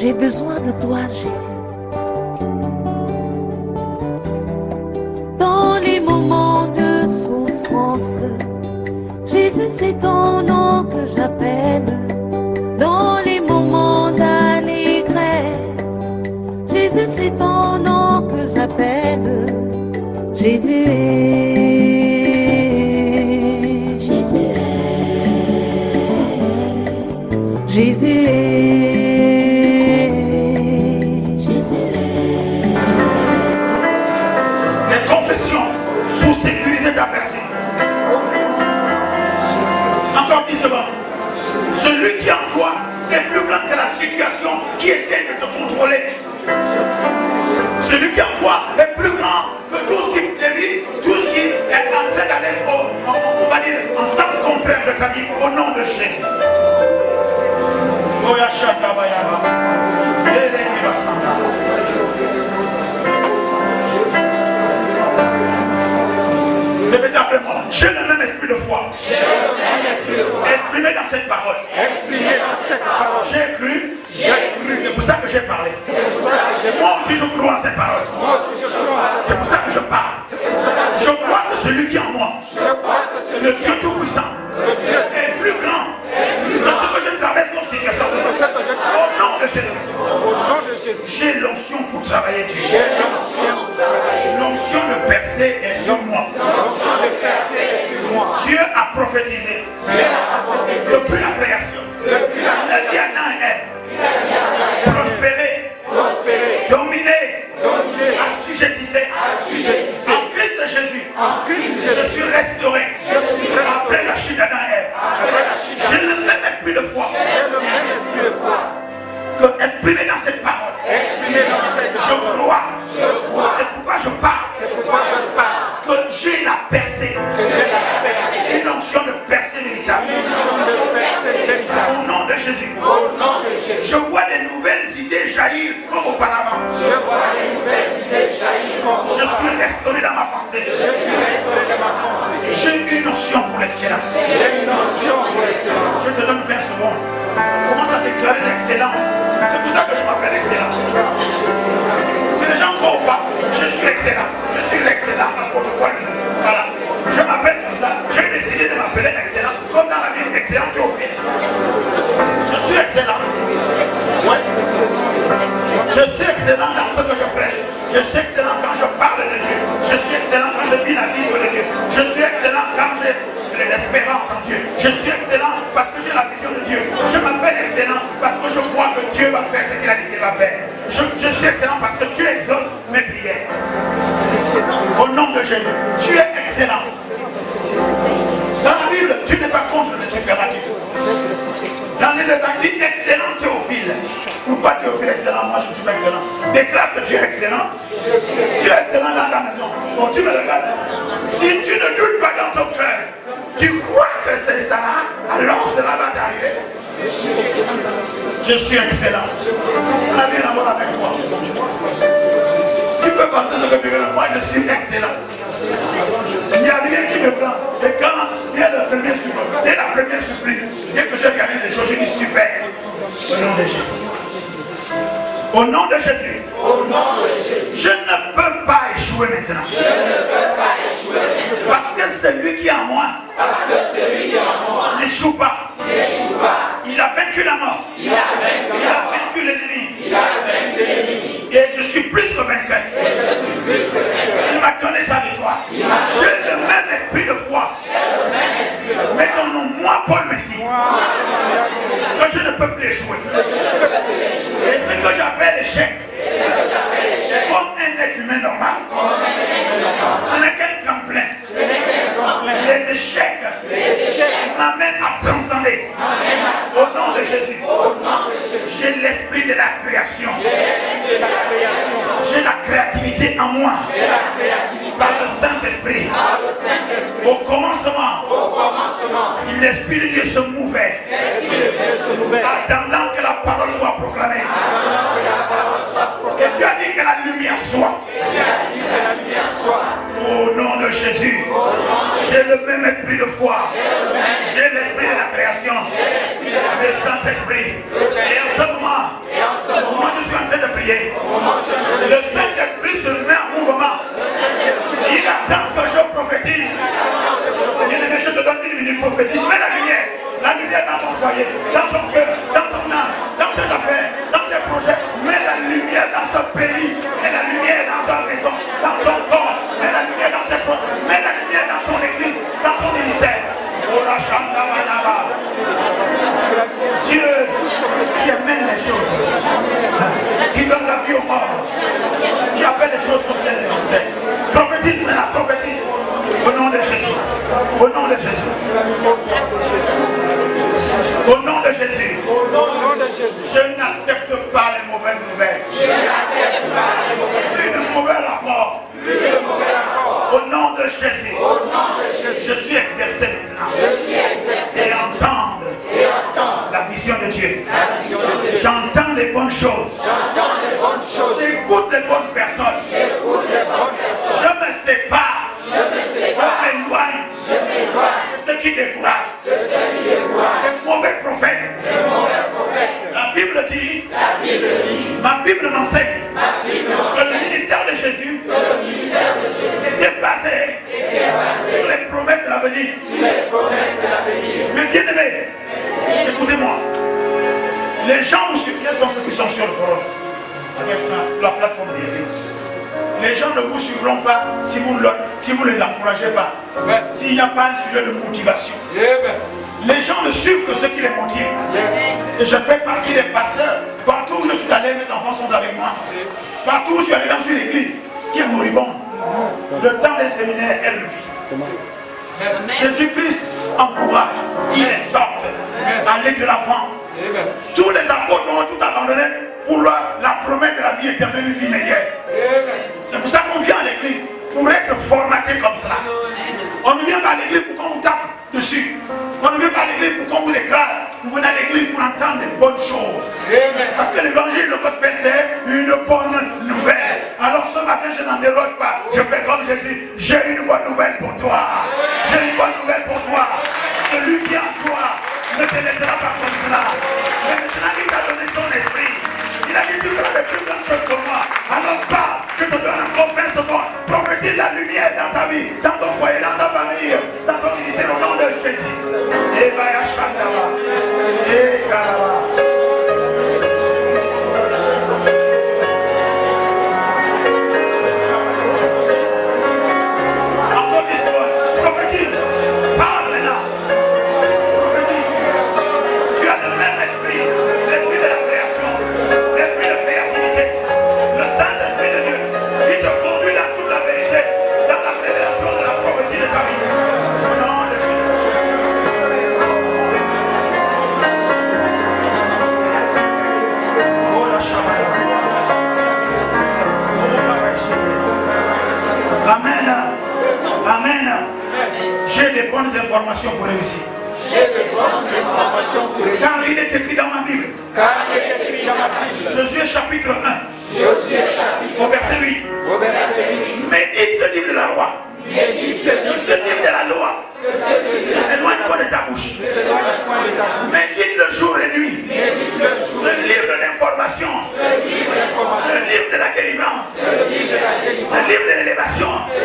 J'ai besoin de toi, Jésus. Dans les moments de souffrance, Jésus, c'est ton nom que j'appelle. Dans les moments d'allégresse, Jésus, c'est ton nom que j'appelle. Jésus est, Jésus est, Jésus est, Jésus est. Les confessions pour sécuriser ta personne. Encore 10 secondes. Celui qui en toi est plus grand que la situation qui essaie de te contrôler. Celui qui en toi est plus grand que tout ce qui dérive, tout ce qui est en train d'aller on va dire, en sens contraire de ta vie, au nom de Jésus. Répétez après moi. J'ai le même esprit de foi. Exprimé dans cette parole. J'ai cru. C'est pour ça que j'ai parlé. Moi aussi je crois en cette parole. C'est pour ça que je parle. Je crois que celui qui est en moi, le Dieu Tout-Puissant, est plus grand que ce que je traverse comme situation. Au nom de Jésus. J'ai l'onction pour travailler Dieu. L'onction de percer est sur moi. Dieu a prophétisé depuis la création. Il a dit à Adam et Ève, prospérer, dominer, assujettissez. En Christ Jésus, je suis restauré. Après la chute d'Adam et Ève, j'ai le même esprit de foi. Que exprimé dans cette parole. Je crois. C'est pourquoi je parle. Que j'ai la percée. Une onction de percée véritable. Au nom de Jésus. Je vois des nouvelles idées jaillir comme auparavant. Je suis restauré dans ma pensée. J'ai une onction pour l'excellence. Je te donne 20 secondes. Commence à déclarer l'excellence. C'est pour ça que je m'appelle excellent. Que les gens croient ou pas, je suis excellent. Je suis l'excellent dans votre point ici. Voilà. Je m'appelle comme ça. J'ai décidé de m'appeler excellent. Comme dans la Bible, excellent Théophile. Je suis excellent. Ouais. Je suis excellent dans ce que je prêche. Je suis excellent quand je parle de Dieu. Je suis excellent quand je vis la vie de Dieu. Je suis excellent quand j'ai l'espérance en Dieu. Je suis excellent parce que j'ai la vision de Dieu. Je m'appelle excellent parce que je crois que Dieu va faire ce qu'il a dit qu'il va faire. Je suis excellent parce que Dieu exauce mes prières. Au nom de Jésus, tu es excellent. Dans la Bible, tu n'es pas contre le superlatif. Dans les évangiles, dit excellent Théophile. Pourquoi Théophile est excellent? Moi je ne suis pas excellent. Déclare que tu es excellent. Tu es excellent dans ta maison. Bon, tu me regardes. Si tu ne doutes pas dans ton cœur, tu crois que c'est ça, alors cela va t'arriver. Je suis excellent. On a rien à voir avec toi. Si tu peux penser ce que tu veux, moi je suis excellent. Il n'y a rien qui me prend. Et quand il y a le premier surprise, dès la première surprise, dès que j'ai regardé les choses, je dis super. Au nom de Jésus. Au nom de Jésus. Je ne peux pas échouer maintenant. Parce que celui qui est en moi n'échoue pas. Il a vaincu la mort. Il a vaincu l'ennemi. Et je suis plus que vainqueur. Il m'a donné sa victoire. J'ai le même esprit de foi. Mais dans moi, Paul Messie, que je ne peux plus échouer. Et ce que j'appelle échec, comme un être humain normal, ce n'est qu'un tremplin. Les échecs m'amènent à transcender. Au nom de Jésus, j'ai l'esprit de la création. J'ai la créativité en moi. Par le Saint-Esprit. Au commencement, l'Esprit de Dieu se mouvait. Attendant que la parole soit proclamée. Et Dieu a dit que la lumière soit. Au nom de Jésus, j'ai le même esprit de foi. J'ai l'esprit de la création. Le Saint-Esprit. Et en ce moment, suis en train de prier, le Saint-Esprit se met en mouvement. Il attend que je prophétise. Je te donne 1 minute, prophétise. Mets la lumière dans ton foyer, dans ton cœur, dans ton âme, dans tes affaires, dans tes projets. Mets la lumière dans ce pays, mets la lumière dans ta maison, dans ton corps, mets la lumière dans tes corps, mets la lumière dans ton église, dans ton ministère. Dieu qui amène les choses, qui donne la vie aux morts, qui appelle les choses comme ça existaient. Prophétise maintenant, prophétise. Au nom de Jésus. Au nom de Jésus. Au nom de Jésus. Je n'accepte pas les mauvaises nouvelles. Plus de mauvais rapports. Au nom de Jésus. Je suis exercé maintenant. Et entendre la vision de Dieu. J'entends les bonnes choses. J'écoute les bonnes personnes. Je me sépare. Je m'éloigne de ceux qui découragent. Des mauvais prophètes. La Bible dit, ma Bible m'enseigne que le ministère de Jésus était basé sur les promesses de l'avenir. Mais bien aimé, écoutez-moi. Les gens vous suivent, quels sont ceux qui sont sur le forum, avec la plateforme de l'église. Les gens ne vous suivront pas si vous ne les encouragez pas. S'il n'y a pas un sujet de motivation. Les gens ne suivent que ce qui les motive. Et je fais partie des pasteurs. Partout où je suis allé, mes enfants sont avec moi. Partout où je suis allé dans une église qui est moribonde, le temps des séminaires est levé. Jésus-Christ encourage, il exhorte, aller de l'avant. Tous les apôtres ont tout abandonné pour la promesse de la vie éternelle, une vie meilleure. C'est pour ça qu'on vient à l'église, pour être formaté comme cela. On ne vient pas à l'église pour qu'on vous tape dessus. On ne vient pas à l'église pour qu'on vous écrase. Vous venez à l'église pour entendre des bonnes choses. Parce que l'évangile, le gospel, c'est une bonne nouvelle. Alors ce matin, je n'en déroge pas. Je fais comme Jésus. J'ai une bonne nouvelle pour toi. J'ai une bonne nouvelle pour toi. Celui qui est en toi ne te laissera pas comme cela. Mais maintenant, il t'a donné son esprit. Il a dit, tu feras de plus grandes choses que moi. Alors parle, je te donne encore 20 secondes. Prophétise la lumière dans ta vie, dans ton foyer, dans ta famille, dans ton ministère, au nom de Jésus. Et Baya Shandaba. Et Karaba. Encore 10 secondes. Prophétise. Parle maintenant. Prophétise. Tu as le même esprit. L'esprit de la création. L'esprit de créativité. Le Saint-Esprit de Dieu. Il te conduit dans toute la vérité. Dans la révélation de la prophétie de ta vie. Au nom de Jésus. Amen. Amen. J'ai des bonnes informations pour réussir. Car il est écrit dans ma Bible. Josué chapitre 1. Au verset 8. Médite ce livre de la loi. Ce livre de la loi. Ne s'éloigne pas de ta bouche. Médite le jour et nuit. Ce livre d'information. Ce livre de la délivrance. Ce livre de l'élévation. Ce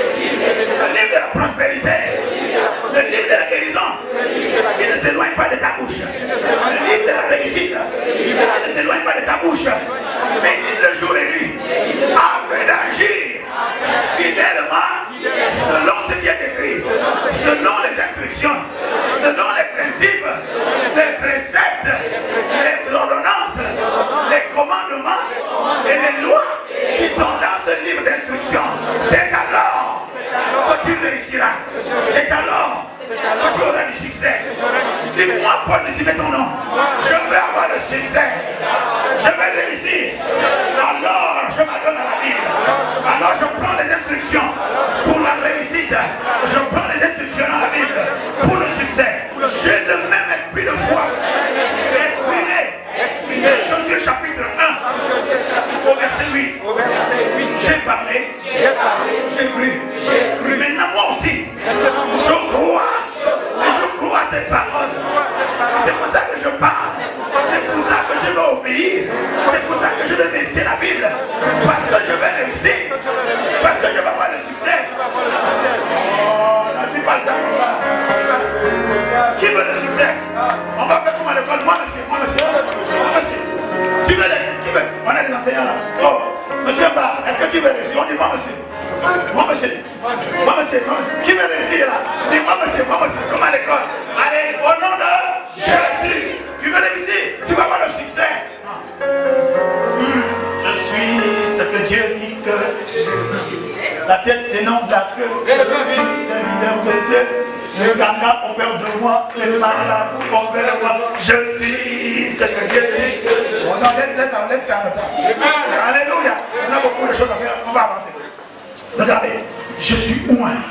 livre de la prospérité. Ce livre de la guérison. Qui ne s'éloigne pas de ta bouche. Le livre de la réussite. Qui ne s'éloigne pas de ta bouche. Médite le jour et nuit. Afin d'agir fidèlement selon ce qui est écrit, selon les instructions, selon les principes, les préceptes, les ordonnances, les commandements et les lois qui sont dans ce livre d'instructions. C'est alors que tu réussiras. C'est alors que tu auras du succès. Dis-moi, Paul, ici, mets ton nom. Je vais avoir le succès. Je vais réussir. Alors, je m'adonne à la Bible. Alors, je prends les instructions pour la réussite. Je prends les instructions dans la Bible pour le succès. J'ai le même esprit de foi. Exprimé. Josué chapitre 1 au verset 8. J'ai parlé. J'ai cru. Maintenant, moi aussi, je crois. Et je crois à cette parole. C'est pour ça que je parle. C'est pour ça que je vais obéir. C'est pour ça que je vais méditer monsieur. Qui veut réussir là? Dis-moi monsieur, comme à l'école. Allez, au nom de Jésus. Tu veux réussir? Tu vas avoir le succès. Je suis ce que Dieu dit que je suis. La tête et non de la queue. Je suis le leader de Dieu. Le gagnant au père de moi. Le malade au père de moi. Je suis ce que Dieu dit que je suis. Alléluia. On a beaucoup de choses à faire. On va avancer. Regardez. Je suis oint.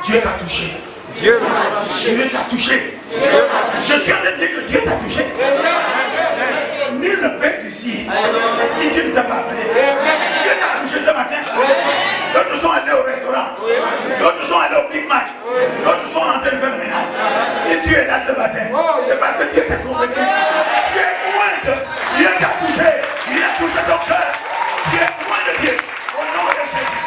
Dieu t'a touché. Dieu t'a touché. Je suis en train de dire que Dieu t'a touché. Nul ne peut être ici si Dieu ne t'a pas appelé. Dieu t'a touché ce matin. D'autres sont allés au restaurant. D'autres sont allés au Big Mac. D'autres sont en train de faire le ménage. Si tu es là ce matin, c'est parce que Dieu t'a convaincu. Tu es loin. Dieu t'a touché. Il a touché ton cœur. Tu es loin de Dieu. Au nom de Jésus.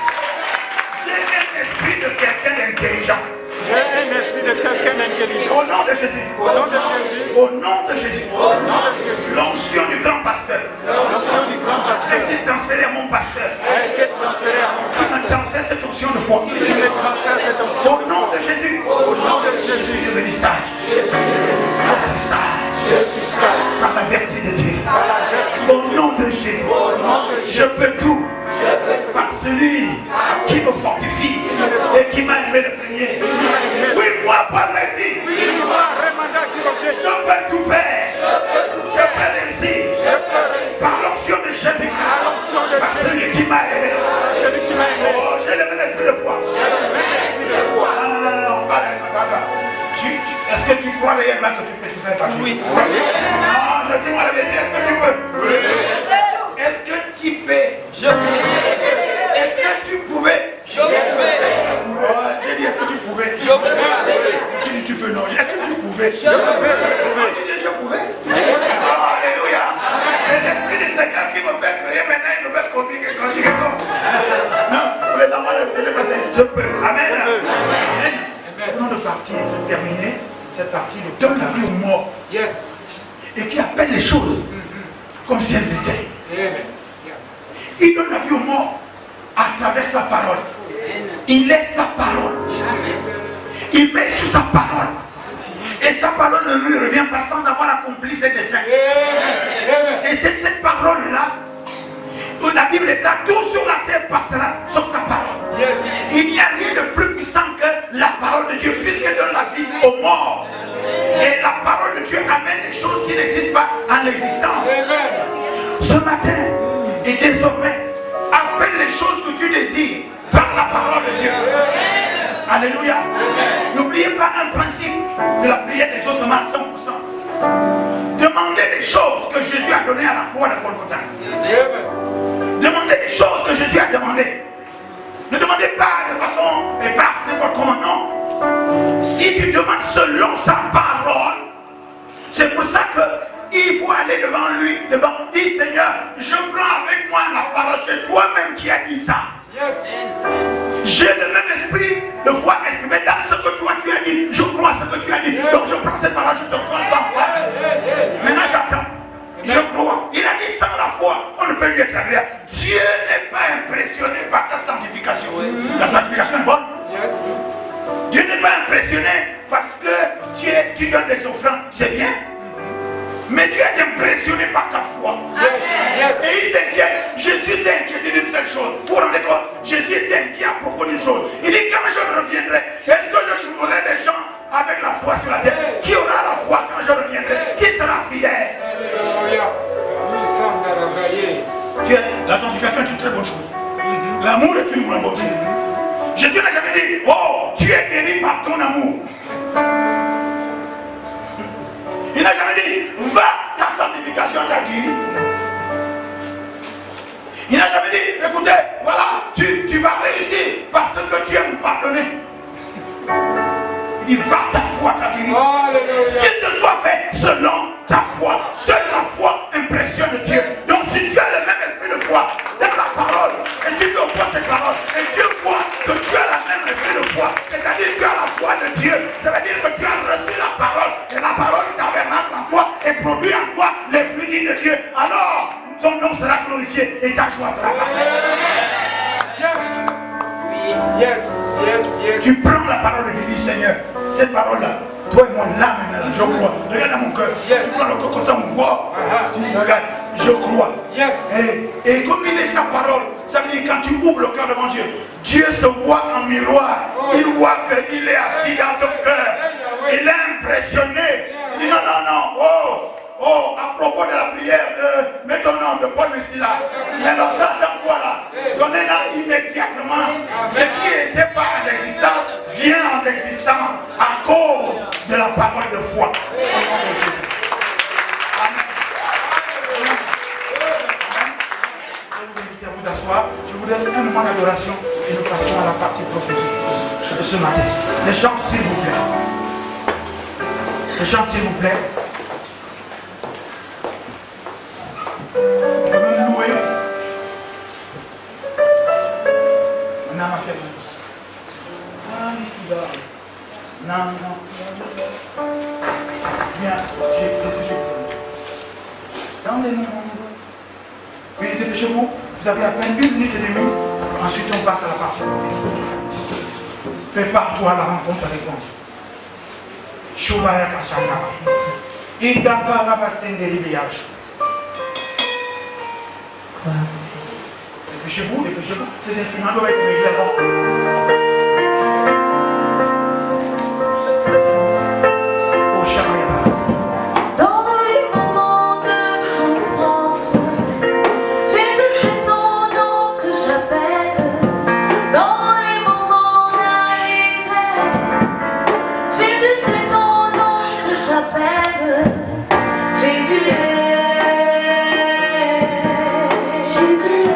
J'ai un esprit de quelqu'un d'intelligent. J'ai un esprit de quelqu'un d'intelligent. Au nom de Jésus. Au nom de Jésus. Au nom de Jésus. Au nom de Jésus. L'onction du grand pasteur. L'onction du grand A pasteur été transférée à mon pasteur. a été transférée à mon Qui me pasteur. transfère cette onction de foi. Il me transfère cette onction. Au nom de Jésus. Au nom de Je suis Jésus. devenu sage. Je suis Sage. Je suis sage. Par la vertu de Dieu. Par la vertu Au nom de Jésus. Au nom de Je Jésus. peux tout. Par celui qui me fortifie et qui m'a aimé le premier. Oui, moi, par merci. Je peux tout faire. Je peux réussir. Par l'onction de Jésus. Par celui qui m'a aimé. Celui qui m'a aimé. Oh, j'ai le même esprit de foi. Non, est-ce que tu crois réellement que tu peux tout faire par Dieu? Oui. Non, je dis-moi la vérité, est-ce que tu peux? Est-ce que tu peux? Je peux. Est-ce que tu pouvais? Je peux. Oh, j'ai dit, est-ce que tu pouvais? Je peux. Tu dis, tu peux, non. Est-ce que tu pouvais? Je peux. Tu dis, je pouvais. Oh, alléluia. C'est l'esprit du Seigneur qui me fait créer maintenant une nouvelle conjugaison. Non, vous êtes en train de dépasser. Je peux. Amen. Amen. Venons de partir, de terminer cette partie de donne la vie aux morts. Yes. Et qui appelle les choses comme si elles étaient. Amen. Il donne la vie aux morts à travers sa parole. Il est sa parole. Il met sur sa parole. Et sa parole ne lui revient pas sans avoir accompli ses desseins. Et c'est cette parole-là où la Bible est là, tout sur la terre passera sur sa parole. Yes. Il n'y a rien de plus puissant que la parole de Dieu, puisqu'elle donne la vie aux morts. Et la parole de Dieu amène les choses qui n'existent pas en l'existence. Ce matin et désormais, appelle les choses que tu désires par la parole de Dieu. Alléluia. N'oubliez pas un principe de la prière des ossements à 100%. Demandez des choses que Jésus a données à la croix de Golgotha. Demandez des choses que Jésus a demandées. Ne demandez pas de façon éparse, n'importe comment, non. Si tu demandes selon sa parole, c'est pour ça qu'il faut aller devant lui, dire Seigneur, je prends avec moi la parole, c'est toi-même qui as dit ça. Yes. J'ai le même esprit de foi exprimé dans ce que toi tu as dit. Je crois à ce que tu as dit. Donc je prends cette parole, je te prends ça en face. Maintenant j'attends. Je crois. Il a dit sans la foi, on ne peut lui être agréable. Dieu n'est pas impressionné par ta sanctification. La sanctification est bonne. Yes. Dieu n'est pas impressionné parce que tu donnes des offrandes. C'est bien. Mais Dieu est impressionné par ta foi. Yes. Yes. Et il s'inquiète. Jésus s'est inquiété d'une seule chose. Vous vous rendez compte? Jésus était inquiet à propos d'une chose. Il dit quand je reviendrai, est-ce que je trouverai des gens avec la foi sur la terre? Qui aura la foi quand je reviendrai? Qui sera fidèle? Alléluia. La sanctification est une très bonne chose. L'amour est une bonne chose. Jésus n'a jamais dit, oh, tu es guéri par ton amour. Il n'a jamais dit, va, ta sanctification t'a guéri. Il n'a jamais dit, écoutez, voilà, tu vas réussir parce que tu aimes pardonner. Il dit, va, ta foi t'a guéri. Qu'il te soit fait selon ta foi. Seule la foi impressionne Dieu. Donc si tu as le même esprit de foi dans la parole, et tu dois voir cette parole, et Dieu voit que tu as la même esprit de foi, c'est-à-dire que tu as la foi de Dieu, ça veut dire que tu as reçu la parole, et la parole tabernacle en toi, et produit en toi les fruits dignes de Dieu. Alors, ton nom sera glorifié, et ta joie sera parfaite. Yes. Yes, yes, yes. Tu prends la parole et tu dis, Seigneur, cette parole-là, toi et moi, là maintenant, je crois. Regarde dans mon cœur. Yes. Tu prends le cœur comme ça, on voit. Uh-huh. Tu dis, regarde, je crois. Yes. Et comme il est sa parole, ça veut dire quand tu ouvres le cœur devant Dieu, Dieu se voit en miroir. Il voit qu'il est assis dans ton cœur. Il est impressionné. Il dit, non, non, non, oh, à propos de la prière de mets ton nom de Paul Messila, mais le temps d'envoi là, donnez-la immédiatement. Ce qui n'était pas en existence vient en existence à cause de la parole de foi. Au nom de Jésus. Amen. Je vais vous inviter à vous asseoir. Je vous donne un moment d'adoration et nous passons à la partie prophétique de ce matin. Les chants, s'il vous plaît. Les chants, s'il vous plaît. On peut même louer. On a ma fête. Ah, ici, là. Non, non. Viens, j'ai besoin. Dans les moments. Oui, dépêchez-vous. Vous avez à peine 1 minute et demie. Ensuite, on passe à la partie prophétique. Prépare-toi à la rencontre avec ton Dieu. Shobaya Kashanga. Idaka Rabasenderi Beyage. Dépêchez-vous, dépêchez-vous. Ces instruments doivent être réglés avant. Dans les moments de souffrance, Jésus c'est ton nom que j'appelle. Dans les moments d'allégresse, Jésus c'est ton nom que j'appelle. Jésus est, Jésus est.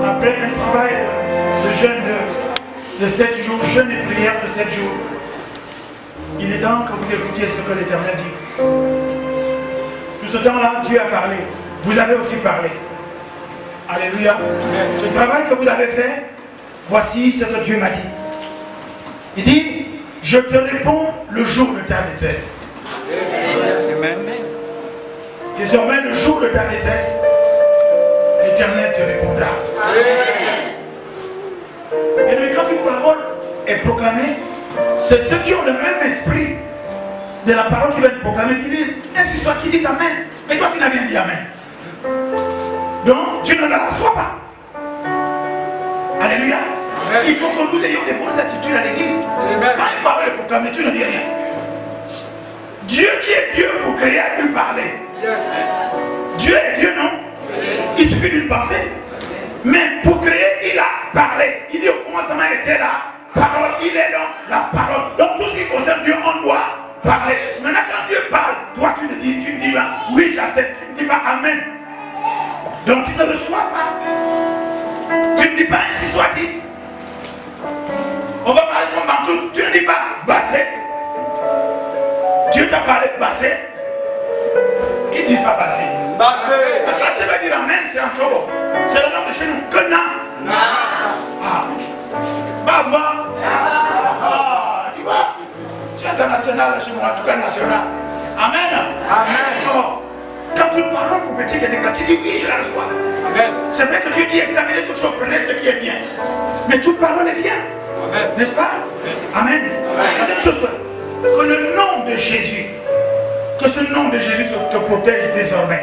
Après un travail de jeûne de 7 jours, jeûne et prière de 7 jours, il est temps que vous écoutiez ce que l'Éternel dit. Tout ce temps-là, Dieu a parlé. Vous avez aussi parlé. Alléluia. Ce travail que vous avez fait, voici ce que Dieu m'a dit. Il dit, je te réponds le jour de ta détresse. Amen. Désormais, le jour de ta détresse, l'Éternel te répondra. Et mais quand une parole est proclamée, c'est ceux qui ont le même esprit de la parole qui va être proclamée qui disent, ainsi soit, qui disent Amen. Mais toi, tu n'as rien dit Amen. Donc, tu ne la reçois pas. Alléluia. Amen. Il faut que nous ayons des bonnes attitudes à l'église. Quand une parole est proclamée, tu ne dis rien. Dieu qui est Dieu pour créer a dû parler. Yes. Dieu est Dieu, non? Il suffit d'une pensée. Mais pour créer, il a parlé. Il dit au commencement était la parole. Il est dans la parole. Donc tout ce qui concerne Dieu, on doit parler. Maintenant quand Dieu parle, toi tu me dis ben, oui j'accepte. Tu ne dis pas Amen. Donc tu ne reçois pas. Tu ne dis pas ainsi soit-il. On va parler comme dans tout. Tu ne dis pas bassé. Dieu t'a parlé bassé. Ils ne disent pas bassé. Bassé veut dire Amen, c'est un trop. C'est le nom de chez nous. Que na. Ah. Bava. Ah. Tu vois. C'est international chez moi, en tout cas national. Amen. Amen. Oh. Quand une parole prophétique est déclarée, tu dis oui, je la reçois. Amen. C'est vrai que Dieu dit examinez toutes choses, prenez ce qui est bien. Mais toute parole est bien. Amen. N'est-ce pas? Amen. Deuxième chose, que le nom de Jésus, que ce nom de Jésus te protège désormais.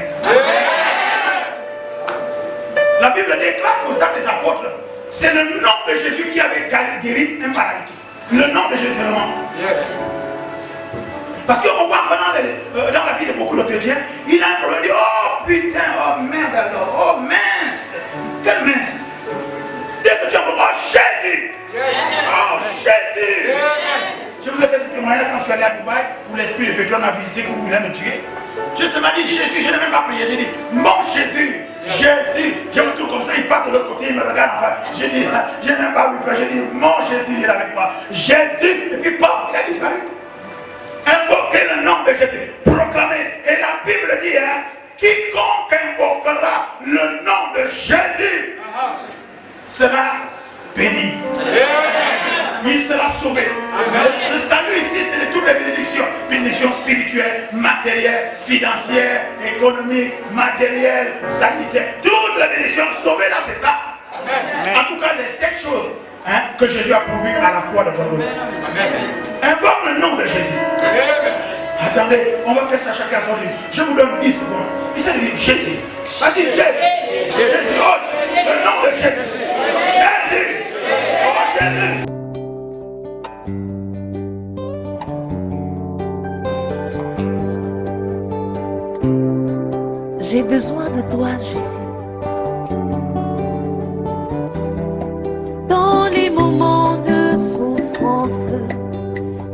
La Bible déclare aux actes des apôtres, c'est le nom de Jésus qui avait guéri un paralytique. Le nom de Jésus seulement. Yes. Parce qu'on voit dans la vie de beaucoup de chrétiens, il a un problème, il dit, oh putain, oh merde alors, oh mince, quelle mince. Dès que tu as dit, oh Jésus, Yes. oh Jésus. Amen. Je vous ai fait ce témoignage quand je suis allé à Dubaï, où l'esprit de pétrole m'a visité, que vous voulez me tuer. Je me dit Jésus, je n'ai même pas prié, j'ai dit, mon Jésus, Jésus. Je me trouve comme ça, il part de l'autre côté, il me regarde enfin. J'ai dit, je n'ai même pas vu peur, j'ai dit, mon Jésus, il est avec moi. Jésus, et puis paf, il a disparu. Invoquez le nom de Jésus, proclamez. Et la Bible dit, hein, quiconque invoquera le nom de Jésus sera béni. Il sera sauvé. Le salut ici, c'est de toutes les bénédictions. Bénédictions spirituelles, matérielles, financières, économiques, matérielles, sanitaires. Toutes les bénédictions sauvées là, c'est ça. En tout cas, les 7 choses que Jésus a prouvé à la croix de Golgotha. Invoque le nom de Jésus. Attendez, on va faire ça chacun son livre. Je vous donne 10 secondes. Il s'agit de Jésus. Vas-y, Jésus. Jésus. Oh, le nom de Jésus. Jésus. Oh, Jésus. J'ai besoin de toi, Jésus. Dans les moments de souffrance,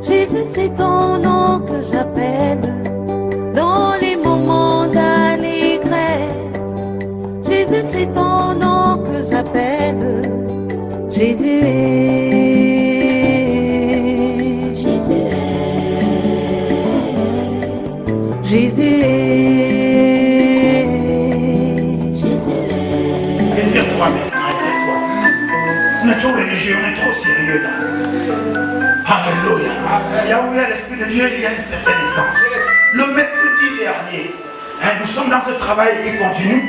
Jésus, c'est ton nom que j'appelle. Dans les moments d'allégresse, Jésus, c'est ton nom que j'appelle. Jésus est. Jésus est. Jésus est. Retire-toi maintenant, retire-toi. On est trop religieux, on est trop sérieux là. Alléluia. Là où il y a l'Esprit de Dieu, il y a une certaine essence. Le mercredi dernier, nous sommes dans ce travail qui continue.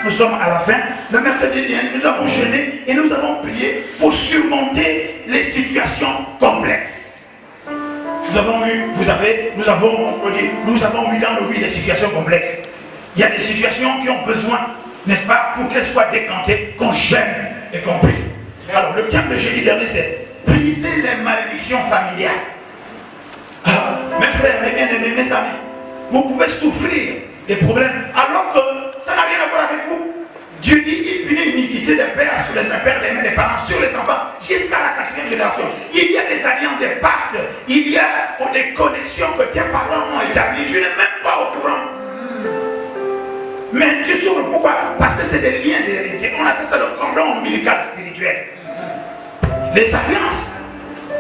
Nous sommes à la fin. Le mercredi dernier, nous avons jeûné et nous avons prié pour surmonter les situations complexes. Nous avons eu, vous savez, nous avons eu dans nos vies des situations complexes. Il y a des situations qui ont besoin, n'est-ce pas, pour qu'elles soient décantées, qu'on jeûne et qu'on prie. Alors, le thème de jeudi dernier, c'est briser les malédictions familiales. Alors, mes frères, mes bien-aimés, mes amis, vous pouvez souffrir des problèmes alors que ça n'a rien à voir avec vous. Dieu dit, il punit l'iniquité des pères sur les pères, des mères, des parents sur les enfants jusqu'à la 4e génération. Il y a des alliances, des pactes, il y a des connexions que tes parents ont établies. Tu n'es même pas au courant. Mais Dieu tu souffres, pourquoi? Parce que c'est des liens d'héritier. On appelle ça le cordon ombilical spirituel. Les alliances.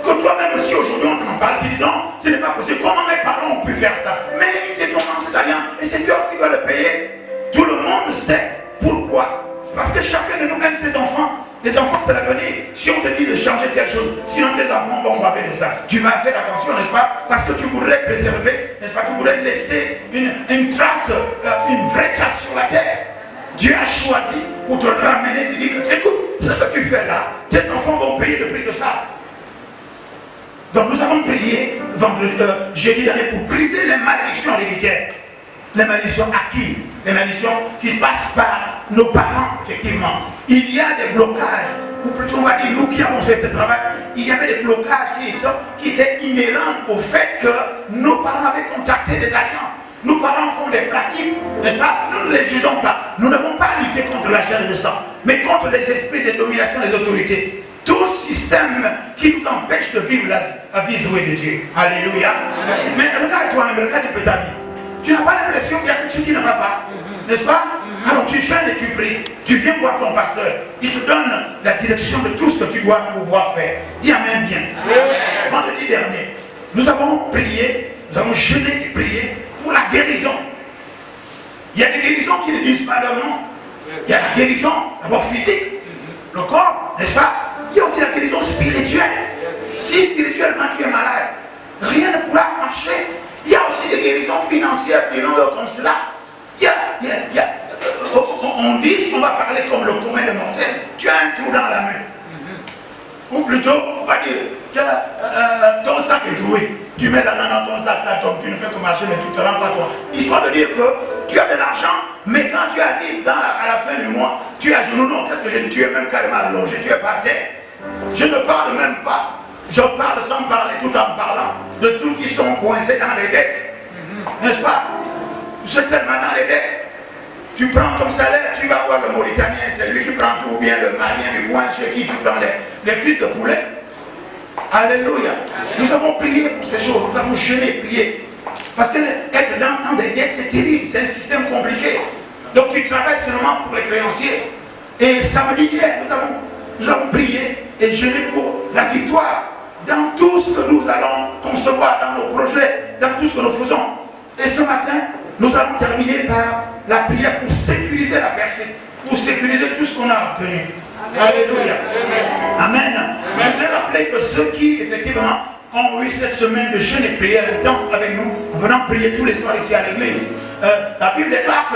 Que toi-même aussi aujourd'hui on t'en parle, tu dis non, ce n'est pas possible. Comment mes parents ont pu faire ça? Mais c'est ton cette alliance et c'est Dieu qui va le payer. Tout le monde sait pourquoi. Parce que chacun de nous, même ses enfants, les enfants c'est l'avenir. Si on te dit de changer telle chose, sinon tes enfants vont baver de ça. Tu vas faire attention, n'est-ce pas? Parce que tu voudrais préserver, n'est-ce pas? Tu voudrais laisser une trace, une vraie trace sur la terre. Dieu a choisi pour te ramener et dire que, écoute, ce que tu fais là, tes enfants vont payer le prix de ça. Donc nous avons prié jeudi dernier pour briser les malédictions héréditaires, les malédictions acquises, les malédictions qui passent par nos parents, effectivement. Il y a des blocages, ou plutôt on va dire nous qui avons fait ce travail, il y avait des blocages qui étaient inhérents au fait que nos parents avaient contracté des alliances. Nos parents font des pratiques, n'est-ce pas? Nous ne les jugeons pas. Nous n'avons pas à lutter contre la chair et le sang, mais contre les esprits de domination des autorités. Tout système qui nous empêche de vivre la vie jouée de Dieu. Alléluia. Amen. Mais regarde toi-même, regarde un peu ta vie. Tu n'as pas l'impression qu'il y a quelque chose qui ne va pas. N'est-ce pas? Alors tu jeûnes et tu pries. Tu viens voir ton pasteur. Il te donne la direction de tout ce que tu dois pouvoir faire. Dis Amen bien. Vendredi dernier, nous avons prié, nous avons jeûné et prié pour la guérison. Il y a des guérisons qui ne disent pas leur nom. Il y a la guérison d'abord physique, le corps, n'est-ce pas? Il y a aussi la guérison spirituelle. Si spirituellement tu es malade, rien ne pourra marcher. Il y a aussi des guérisons financières qui n'ont comme cela. On dit, si on va parler comme le commun des mortels, tu as un trou dans la main. Ou plutôt, on va dire, ton sac est troué. Tu mets la main dans ton sac, ça tombe, tu ne fais que marcher, mais tu ne te rends pas compte. Histoire de dire que tu as de l'argent, mais quand tu arrives à la fin du mois, tu es à genoux. Non, qu'est-ce que j'ai dit? Tu es même carrément allongé, tu es par terre. Je ne parle même pas. Je parle sans parler, tout en parlant de ceux qui sont coincés dans les dettes. N'est-ce pas? C'est tellement dans les dettes. Tu prends ton salaire, tu vas voir le Mauritanien, c'est lui qui prend tout, ou bien le Malien du coin chez qui tu prends les cuisses de poulet. Alléluia. Nous avons prié pour ces choses, nous avons jeûné, prié. Parce qu'être dans des dettes, c'est terrible, c'est un système compliqué. Donc tu travailles seulement pour les créanciers. Et samedi hier, nous avons prié et jeûné pour la victoire dans tout ce que nous allons concevoir, dans nos projets, dans tout ce que nous faisons. Et ce matin, nous allons terminer par la prière pour sécuriser la percée, pour sécuriser tout ce qu'on a obtenu. Alléluia. Amen. Je voudrais rappeler que ceux qui, effectivement, ont eu cette semaine de jeûne et prière intense avec nous, en venant prier tous les soirs ici à l'église, la Bible déclare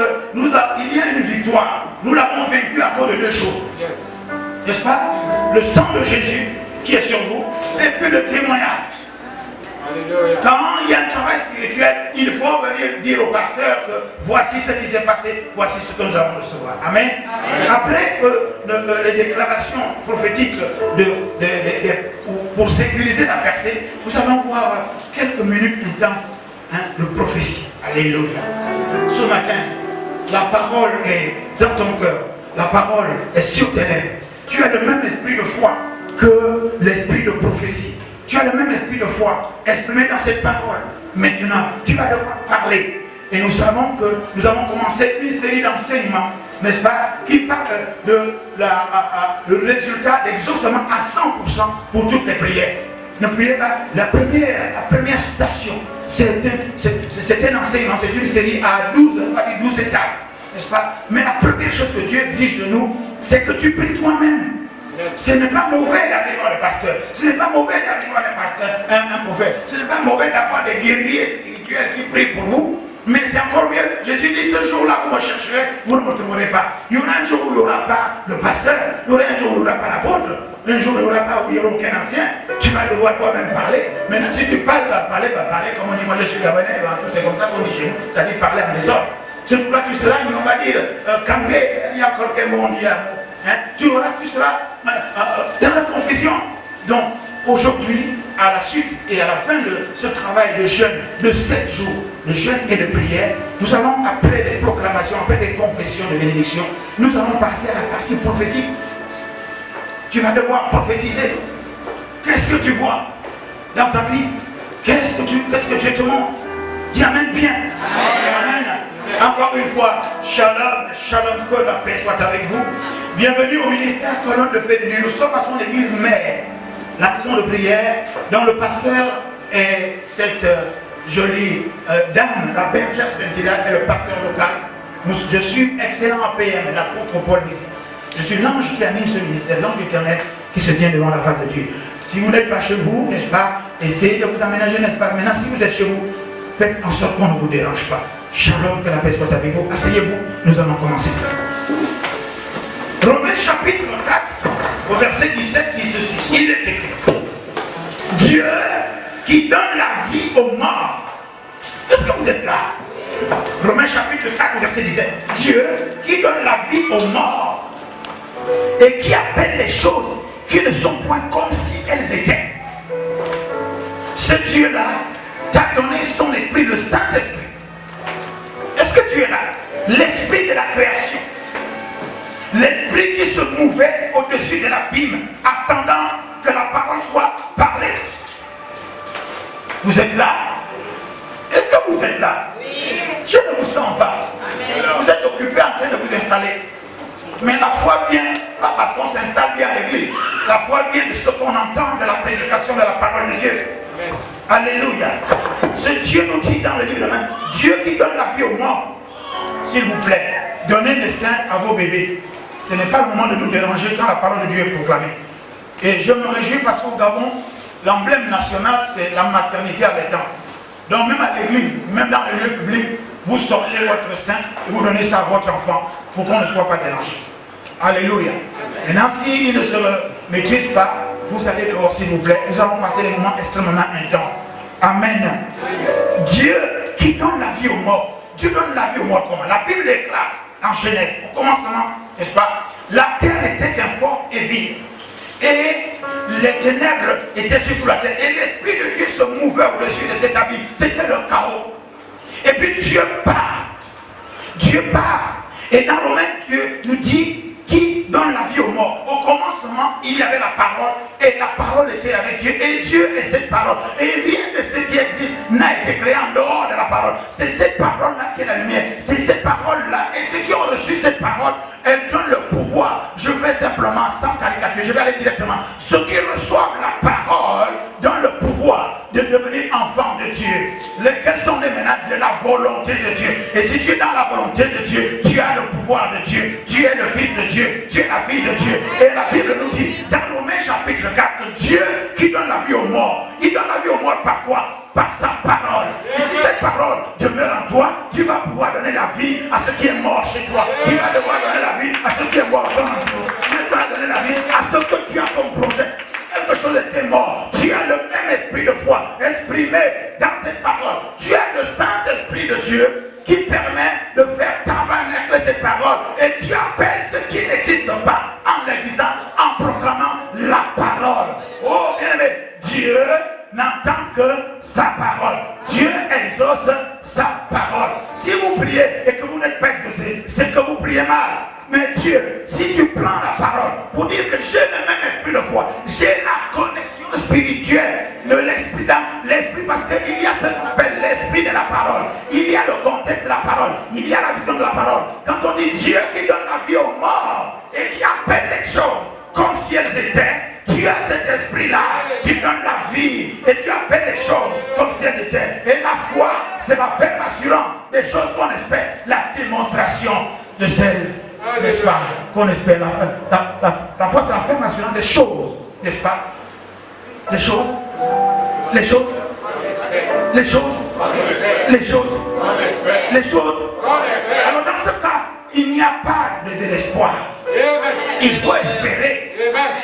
qu'il y a une victoire. Nous l'avons vaincu à cause de deux choses. Yes. N'est-ce pas? Le sang de Jésus qui est sur vous, et puis le témoignage. Alléluia. Quand il y a un travail spirituel, il faut venir dire au pasteur que voici ce qui s'est passé, voici ce que nous allons recevoir. Amen. Amen. Après les déclarations prophétiques pour sécuriser la percée, nous allons voir quelques minutes intenses de prophétie. Alléluia. Ce matin, la parole est dans ton cœur, la parole est sur tes lèvres. Tu as le même esprit de foi que l'esprit de prophétie. Tu as le même esprit de foi exprimé dans cette parole. Maintenant, tu vas devoir parler. Et nous savons que nous avons commencé une série d'enseignements, n'est-ce pas, qui parlent de le résultat d'exaucement à 100% pour toutes les prières. Ne priez pas. La première station, c'est un enseignement, c'est une série à 12 étapes, n'est-ce pas? Mais la première chose que Dieu exige de nous, c'est que tu pries toi-même. Ce n'est pas mauvais d'aller voir le pasteur. Ce n'est pas mauvais d'aller voir le pasteur, un prophète. Ce n'est pas mauvais d'avoir des guerriers spirituels qui prient pour vous. Mais c'est encore mieux. Jésus dit, ce jour-là, vous me chercherez, vous ne me trouverez pas. Il y aura un jour où il n'y aura pas le pasteur. Il y aura un jour où il n'y aura pas l'apôtre. Un jour où il n'y aura pas, où il n'y aura aucun ancien. Tu vas devoir toi-même parler. Maintenant, si tu parles, va parler. Comme on dit, moi je suis gabonais, c'est comme ça qu'on dit chez nous. Ça dit parler en désordre. Ce jour-là, tu seras, on va dire, Kambé, il y a encore quel mot on dit. Tu seras dans la confession. Donc, aujourd'hui, à la suite et à la fin de ce travail de jeûne de 7 jours, de jeûne et de prière, nous allons, après des proclamations, après des confessions de bénédiction, nous allons passer à la partie prophétique. Tu vas devoir prophétiser. Qu'est-ce que tu vois dans ta vie? Qu'est-ce que tu te montres? Dis Amen bien. Amen. Encore une fois, shalom, shalom, que la paix soit avec vous. Bienvenue au ministère Colonne de Fédénie. Nous sommes à son église mère, la maison de prière, dont le pasteur est cette jolie dame, la bergère Saint-Hilaire, est le pasteur local. Je suis excellent à PM, l'apôtre Paul ici. Je suis l'ange qui anime ce ministère, l'ange éternel qui se tient devant la face de Dieu. Si vous n'êtes pas chez vous, n'est-ce pas, essayez de vous aménager, n'est-ce pas. Maintenant, si vous êtes chez vous, faites en sorte qu'on ne vous dérange pas. Shalom, que la paix soit avec vous. Asseyez-vous, nous allons commencer. Romains chapitre 4, au verset 17, dit ceci. Il est écrit: Dieu qui donne la vie aux morts. Est-ce que vous êtes là? Romains chapitre 4, verset 17. Dieu qui donne la vie aux morts et qui appelle les choses qui ne sont point comme si elles étaient. Ce Dieu-là t'a donné son esprit, le Saint-Esprit. Est-ce que tu es là? L'esprit de la création. L'esprit qui se mouvait au-dessus de l'abîme, attendant que la parole soit parlée. Vous êtes là? Est-ce que vous êtes là? Oui. Je ne vous sens pas. Amen. Vous êtes occupé en train de vous installer. Mais la foi vient, pas parce qu'on s'installe bien à l'église. La foi vient de ce qu'on entend de la prédication de la parole de Dieu. Amen. Alléluia. Ce Dieu nous dit dans le livre de Matthieu, Dieu qui donne la vie aux morts. S'il vous plaît, donnez le sein à vos bébés. Ce n'est pas le moment de nous déranger quand la parole de Dieu est proclamée. Et je me réjouis parce qu'au Gabon, l'emblème national, c'est la maternité allaitant. Donc même à l'église, même dans les lieux publics, vous sortez votre sein et vous donnez ça à votre enfant pour qu'on ne soit pas dérangé. Alléluia. Maintenant, s'il ne se maîtrise pas, vous allez dehors s'il vous plaît. Nous allons passer des moments extrêmement intenses. Amen. Dieu qui donne la vie aux morts. Dieu donne la vie aux morts comment? La Bible est claire en Genèse. Au commencement, n'est-ce pas? La terre était informe et vide. Et les ténèbres étaient sur la terre. Et l'Esprit de Dieu se mouvait au-dessus de cet abîme. C'était le chaos. Et puis Dieu part. Dieu part. Et dans Romains, Dieu nous dit qui donne la vie aux morts. Au commencement, il y avait la parole. Et la parole était avec Dieu. Et Dieu est cette parole. Et rien de ce qui existe n'a été créé en dehors de la parole. C'est cette parole-là qui est la lumière. C'est cette parole-là. Et ceux qui ont reçu cette parole, elle donne le pouvoir. Je vais simplement, sans caricature, je vais aller directement. Ceux qui reçoivent la parole donnent le pouvoir de devenir enfants de Dieu. Lesquels sont les menaces de la volonté de Dieu. Et si tu es dans la volonté de Dieu, tu as le pouvoir de Dieu. Tu es le fils de Dieu. Tu es la fille de Dieu. Et la Bible nous dit, dans Romains chapitre 4, que Dieu qui donne la vie aux morts. Il donne la vie aux morts par quoi? Par sa parole. Et si cette parole demeure en toi, tu vas pouvoir donner la vie à ce qui est mort chez toi. Tu vas devoir donner la vie à ce qui est mort dans toi. Tu vas donner la vie à ce que tu as comme projet. Quelque chose était mort. Tu as le même esprit de foi exprimé dans cette parole. Tu as le Saint-Esprit de Dieu qui permet de faire tabernacle cette parole. Et tu appelles ce qui n'existe pas en l'existant, en proclamant la parole. Oh bien-aimé, Dieu n'entend que sa parole. Dieu exauce sa parole. Si vous priez et que vous n'êtes pas exaucé, c'est que vous priez mal. Mais Dieu, si tu prends la parole pour dire que j'ai le même esprit de foi, j'ai la connexion spirituelle de l'esprit dans l'esprit, parce qu'il y a ce qu'on appelle l'esprit de la parole. Il y a le contexte de la parole. Il y a la vision de la parole. Quand on dit Dieu qui donne la vie aux morts et qui appelle les choses comme si elles étaient, tu as cet esprit-là qui donne la vie et tu appelles les choses comme si elles étaient. Et la foi, c'est la ferme assurance des choses qu'on espère, la démonstration de celles, n'est-ce pas, qu'on espère. La foi, c'est la ferme assurance des choses, n'est-ce pas? Les choses, les choses, les choses, les choses, les choses. Alors dans ce cas, il n'y a pas de désespoir. Il faut espérer.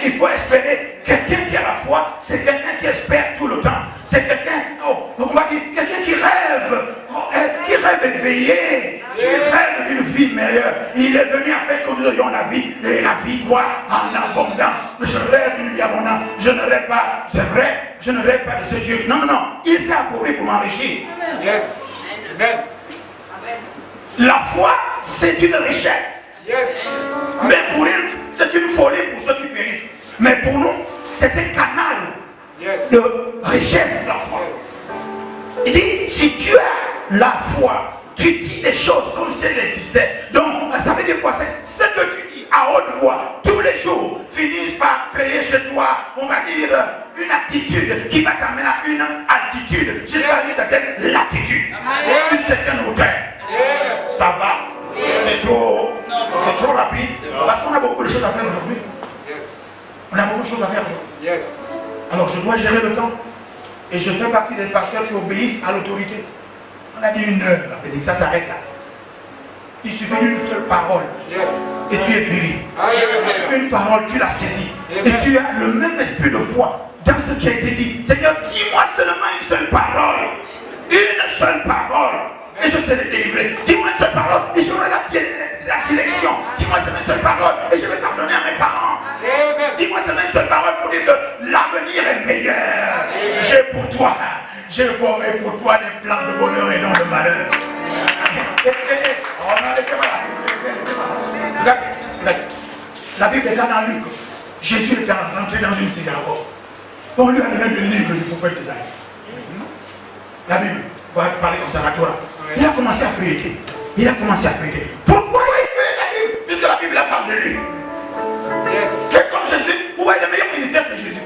Il faut espérer. Quelqu'un qui a la foi, c'est quelqu'un qui espère tout le temps. C'est quelqu'un, on va dire, quelqu'un qui rêve éveillé. Tu rêves d'une vie meilleure. Il est venu afin que nous ayons la vie, et la vie quoi? En abondance. Je rêve d'une vie abondante. Je ne rêve pas, c'est vrai, je ne rêve pas de ce Dieu. Non, non, non. Il s'est appauvri pour m'enrichir. Yes. Amen. La foi, c'est une richesse. Yes. Mais pour eux, c'est une folie pour ceux qui périssent. Mais pour nous, c'est un canal de richesse, la foi. Yes. Il dit, si tu as la foi tu dis des choses comme si elles existaient. Donc, ça veut dire quoi? Ce que tu dis à haute voix tous les jours finissent par créer chez toi, on va dire, une attitude qui va t'amener à une altitude, jusqu'à une certaine latitude, une certaine hauteur. Ça va. C'est trop rapide. Parce qu'on a beaucoup de choses à faire aujourd'hui. On a beaucoup de choses à faire aujourd'hui. Alors, je dois gérer le temps. Et je fais partie des pasteurs qui obéissent à l'autorité. On a dit 1 heure, on a dit que ça s'arrête là. Il suffit d'une seule parole et tu es guéri. Une parole, tu l'as saisie. Et tu as le même esprit de foi dans ce qui a été dit. Seigneur, dis-moi seulement une seule parole. Une seule parole. Et je serai délivré. Dis-moi une seule parole et j'aurai la direction. Dis-moi seulement une seule parole et je vais pardonner à mes parents. Dis-moi seulement une seule parole pour dire que l'avenir est meilleur. J'ai pour toi, j'ai formé pour toi des plans de bonheur et non de malheur. Oh non, laissez-moi là. La Bible est là dans Luc. Jésus est rentré dans une synagogue. On lui a donné le livre du prophète Isaïe. La Bible va parler comme ça, la Torah. Il a commencé à feuilleter. Pourquoi il feuillette la Bible? Puisque la Bible parle de lui. C'est comme Jésus. Où est le meilleur ministère? C'est Jésus.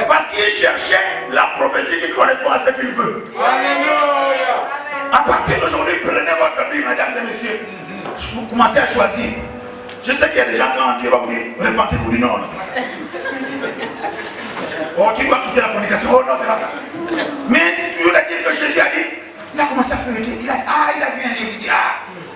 Parce qu'il cherchait la prophétie qui correspond à ce qu'il veut. Alléluia. À partir d'aujourd'hui, prenez votre Bible, mesdames et messieurs. Vous commencez à choisir. Je sais qu'il y a des gens, quand Dieu va vous dire, repentez-vous du non. Oh, tu dois quitter la communication. Oh non, c'est pas ça. Mais c'est toujours à dire que Jésus a dit, il a commencé à feuilleter. Il a vu un livre. Il dit,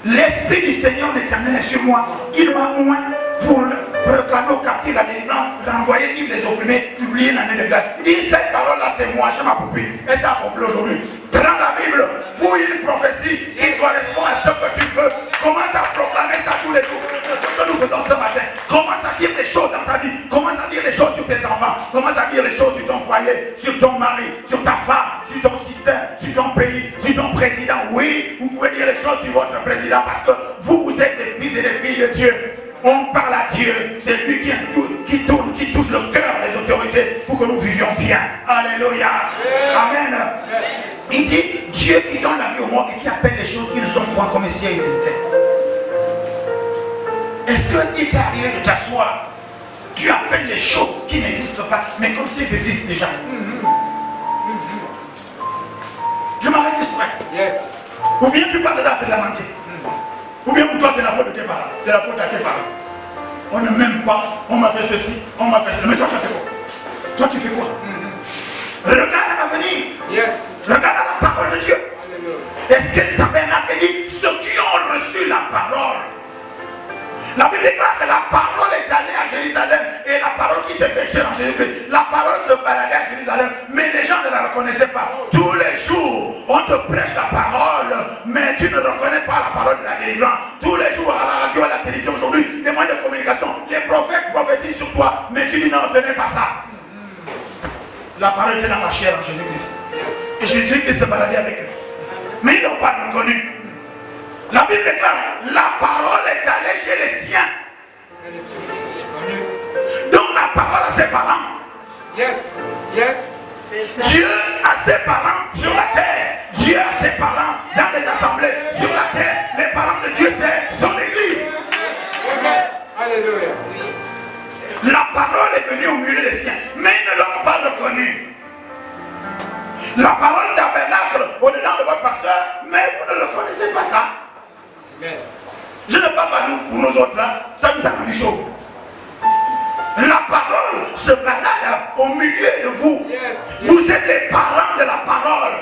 l'Esprit du Seigneur l'Éternel est sur moi. Il m'a oint pour proclamer au quartier la délivrance, renvoyer libre les opprimés, publier l'année de grâce. Il dit, cette parole-là, c'est moi, je m'approprie. Et ça accompli aujourd'hui. Prends la Bible, fouille une prophétie qui correspond à ce que tu veux. Commence à proclamer ça tous les jours. C'est ce que nous faisons ce matin. Commence à dire des choses dans ta vie. Commence à dire des choses sur tes enfants. Commence à dire des choses sur ton foyer, sur ton mari, sur ta femme, sur ton système, sur ton pays, sur ton président. Oui, vous pouvez dire des choses sur votre président parce que vous êtes des fils et des filles de Dieu. On parle à Dieu, c'est lui qui touche le cœur des autorités pour que nous vivions bien. Alléluia. Amen. Il dit, Dieu qui donne la vie au monde et qui appelle les choses qui ne sont point comme si elles étaient. Est-ce qu'il t'est arrivé de t'asseoir? Tu appelles les choses qui n'existent pas, mais comme si elles existent déjà. Je m'arrête exprès. Ou bien tu parles de la te lamenter. Ou bien pour toi c'est la faute de tes parents. C'est la faute à tes parents. On ne m'aime pas, on m'a fait ceci, on m'a fait cela. Mais toi tu fais quoi? Toi tu fais quoi? Regarde à l'avenir. Regarde à la parole de Dieu. Est-ce que le tabernacle dit ceux qui ont reçu la parole? La Bible déclare que la parole est allée à Jérusalem et la parole qui s'est fait en Jésus-Christ. La parole se baladait à Jérusalem, mais les gens ne la reconnaissaient pas. Tous les jours, on te prêche la parole, mais tu ne reconnais pas la parole de la délivrance. Tous les jours, à la radio, à la télévision, aujourd'hui, les moyens de communication, les prophètes prophétisent sur toi, mais tu dis non, ce n'est pas ça. La parole était dans la chair en Jésus-Christ. Et Jésus-Christ se baladait avec eux. Mais ils n'ont pas reconnu. La Bible déclare, la parole est allée chez les siens. Donc la parole a ses parents. Dieu a ses parents sur la terre. Dieu a ses parents dans les assemblées sur la terre. Les parents de Dieu, c'est son église. Alléluia. La parole est venue au milieu des siens, mais ils ne l'ont pas reconnue. La parole tabernacle au-dedans de votre pasteur, mais vous ne reconnaissez pas ça. Je ne parle pas nous pour nous autres là, ça nous a rendu chaud. La parole se balade au milieu de vous. Vous êtes les parents de la parole.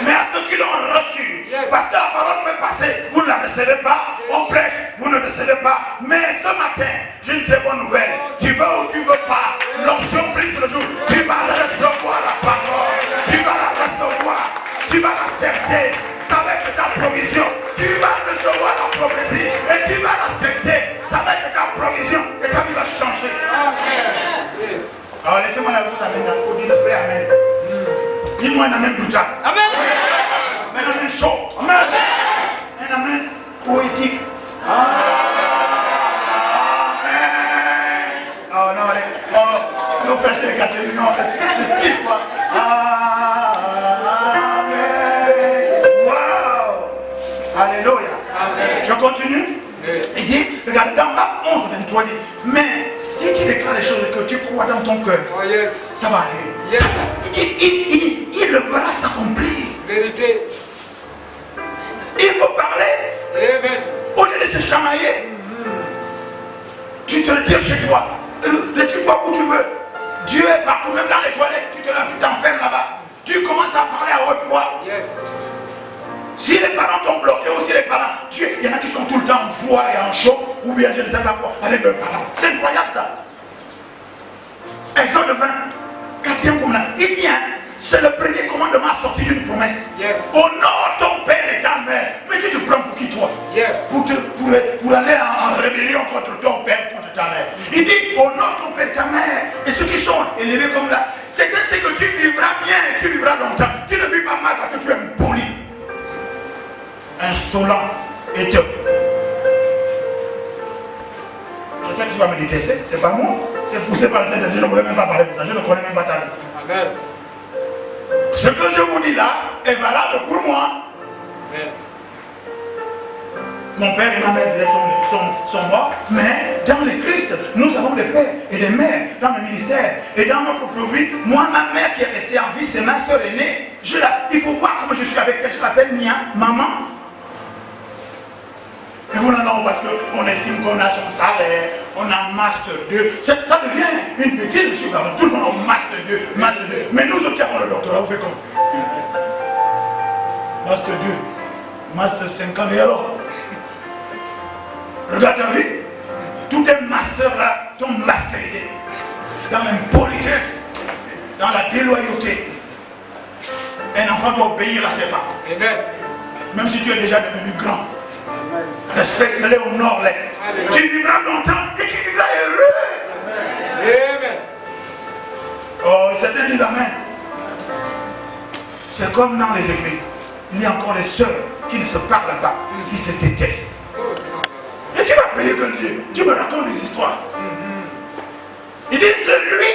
Mais à ceux qui l'ont reçue, parce que la parole peut passer, vous ne la recevez pas. On prêche, vous ne recevez pas. Mais ce matin, j'ai une très bonne nouvelle. Tu veux ou tu veux pas, l'option prise le jour, tu vas recevoir la parole. Tu vas la recevoir. Tu vas l'accepter. Ça va être ta provision. Tu vas recevoir la prophétie et tu vas l'accepter. Ça va être ta provision et ta vie va changer. Amen. Alors laissez-moi la voix amen. Il faut dire le vrai amen. Dis-moi un amen brutal. Amen. Un amen chaud. Amen. Un amen poétique. Amen. Oh non, nous prêchez les catholiques. Non, le style quoi. Amen. Wow. continue. Il dit, regarde, dans Marc 11, 23, il dit, mais si tu déclares les choses et que tu crois dans ton cœur, ça va arriver. Il le verra s'accomplir. Vérité. Il faut parler. Amen. Au lieu de se chamailler, tu te le dis chez toi. Retire-toi où tu veux. Dieu est partout, même dans les toilettes. Tu t'enfermes là-bas. Tu commences à parler à haute voix. Yes. Si les parents t'ont bloqué ou si les parents, il y en a qui sont tout le temps en froid et en chaud, ou bien je ne sais pas quoi, avec leurs parents. C'est incroyable ça. Exode 20, 4e commandement. Il dit, hein, c'est le premier commandement sorti d'une promesse. Yes. Honore ton père et ta mère. Mais tu te prends pour qui toi? Yes. Pour aller en rébellion contre ton père, contre ta mère. Il dit, honore ton père et ta mère. Et ceux qui sont élevés comme là, c'est que tu vivras bien et tu vivras longtemps. Tu ne vis pas mal parce que tu es poli. Insolent et te. Je sais que tu vas me détester, c'est pas moi. C'est poussé par le Saint-Esprit, je ne voulais même pas parler de ça, je ne connais même pas ta vie. Amen. Ce que je vous dis là est valable pour moi. Amen. Mon père et ma mère sont morts, mais dans le Christ, nous avons des pères et des mères dans le ministère. Et dans notre vie, moi, ma mère qui est restée en vie, c'est ma soeur aînée. Il faut voir comment je suis avec elle, je l'appelle Nia, maman. Et vous n'en avez parce qu'on estime qu'on a son salaire, on a un master 2. Ça devient une petite chose. Tout le monde a un master 2, master 2. Mais nous autres qui avons le doctorat, vous faites comme master 2, master 50 €. Regarde ta vie. Tous tes masters là t'ont masterisé. Dans l'impolitesse, dans la déloyauté. Un enfant doit obéir à ses parents. Même si tu es déjà devenu grand. Respecte-les, honore-les. Tu vivras longtemps et tu vivras heureux. Amen. Oh, certains disent Amen. C'est comme dans les églises. Il y a encore des sœurs qui ne se parlent pas, qui se détestent. Et tu vas prier que Dieu. Tu me racontes des histoires. Il dit celui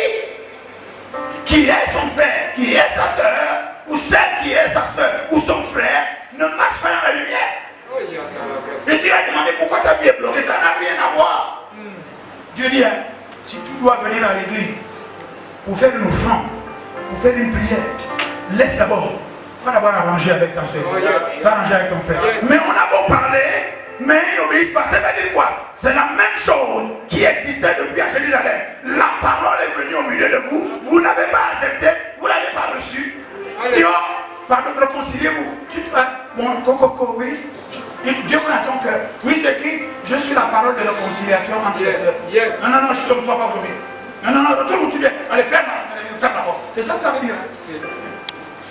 qui est son frère, qui est sa sœur, ou celle qui est sa sœur, ou son frère, ne marche pas dans la lumière. Et tu vas demander pourquoi ta vie est bloquée, ça n'a rien à voir. Dieu dit, hein, si tu dois venir à l'église pour faire une offrande, pour faire une prière, laisse d'abord, pas d'abord arranger avec ta soeur, pas arranger avec ton frère. Mais on a beau parler, mais ils n'obéissent pas. Ça veut dire quoi? C'est la même chose qui existait depuis à Jérusalem. La parole est venue au milieu de vous, vous n'avez pas accepté, vous n'avez pas reçu. Et pardon, réconciliez-vous. Mon coco, oui. Dieu connaît ton cœur. Oui, c'est qui? Je suis la parole de réconciliation entre les sœurs. Yes. Non, je ne te reçois pas aujourd'hui. Non, retourne où tu viens. Allez, ferme la porte. C'est ça que ça veut dire.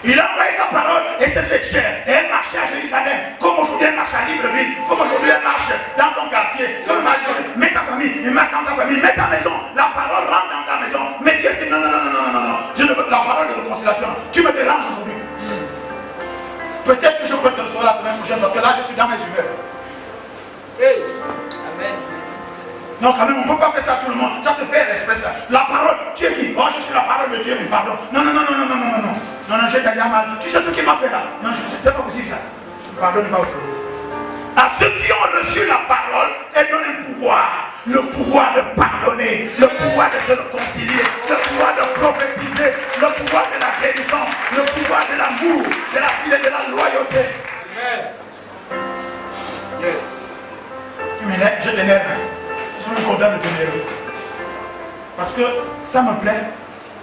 Il a envoyé sa parole et c'était cher. Et elle marchait à Jérusalem. Comme aujourd'hui elle marche à Libreville. Comme aujourd'hui elle marche dans ton quartier. Comme mets ta famille, mets dans ta famille, mets ta maison. La parole rentre dans ta maison. Mais Dieu dit non. Je ne veux la parole de réconciliation. Tu me déranges aujourd'hui. Peut-être que je peux te recevoir la semaine prochaine parce que là je suis dans mes humeurs. Hey. Amen. Non, quand même, on ne peut pas faire ça à tout le monde. Ça se fait respect ça. La parole, tu es qui? Oh, je suis la parole de Dieu, mais pardon. Non, j'ai gagné mal. Tu sais ce qu'il m'a fait là? Non, c'est pas possible ça. Pardonne pas aujourd'hui. À ceux qui ont reçu la parole, elle donne un pouvoir. Le pouvoir de pardonner, le pouvoir de se réconcilier, le pouvoir de prophétiser, le pouvoir de la guérison, le pouvoir de l'amour, de la vie et de la loyauté. Amen. Yes. Tu m'énerves, je t'énerve. Je suis content de t'énerver. Parce que ça me plaît.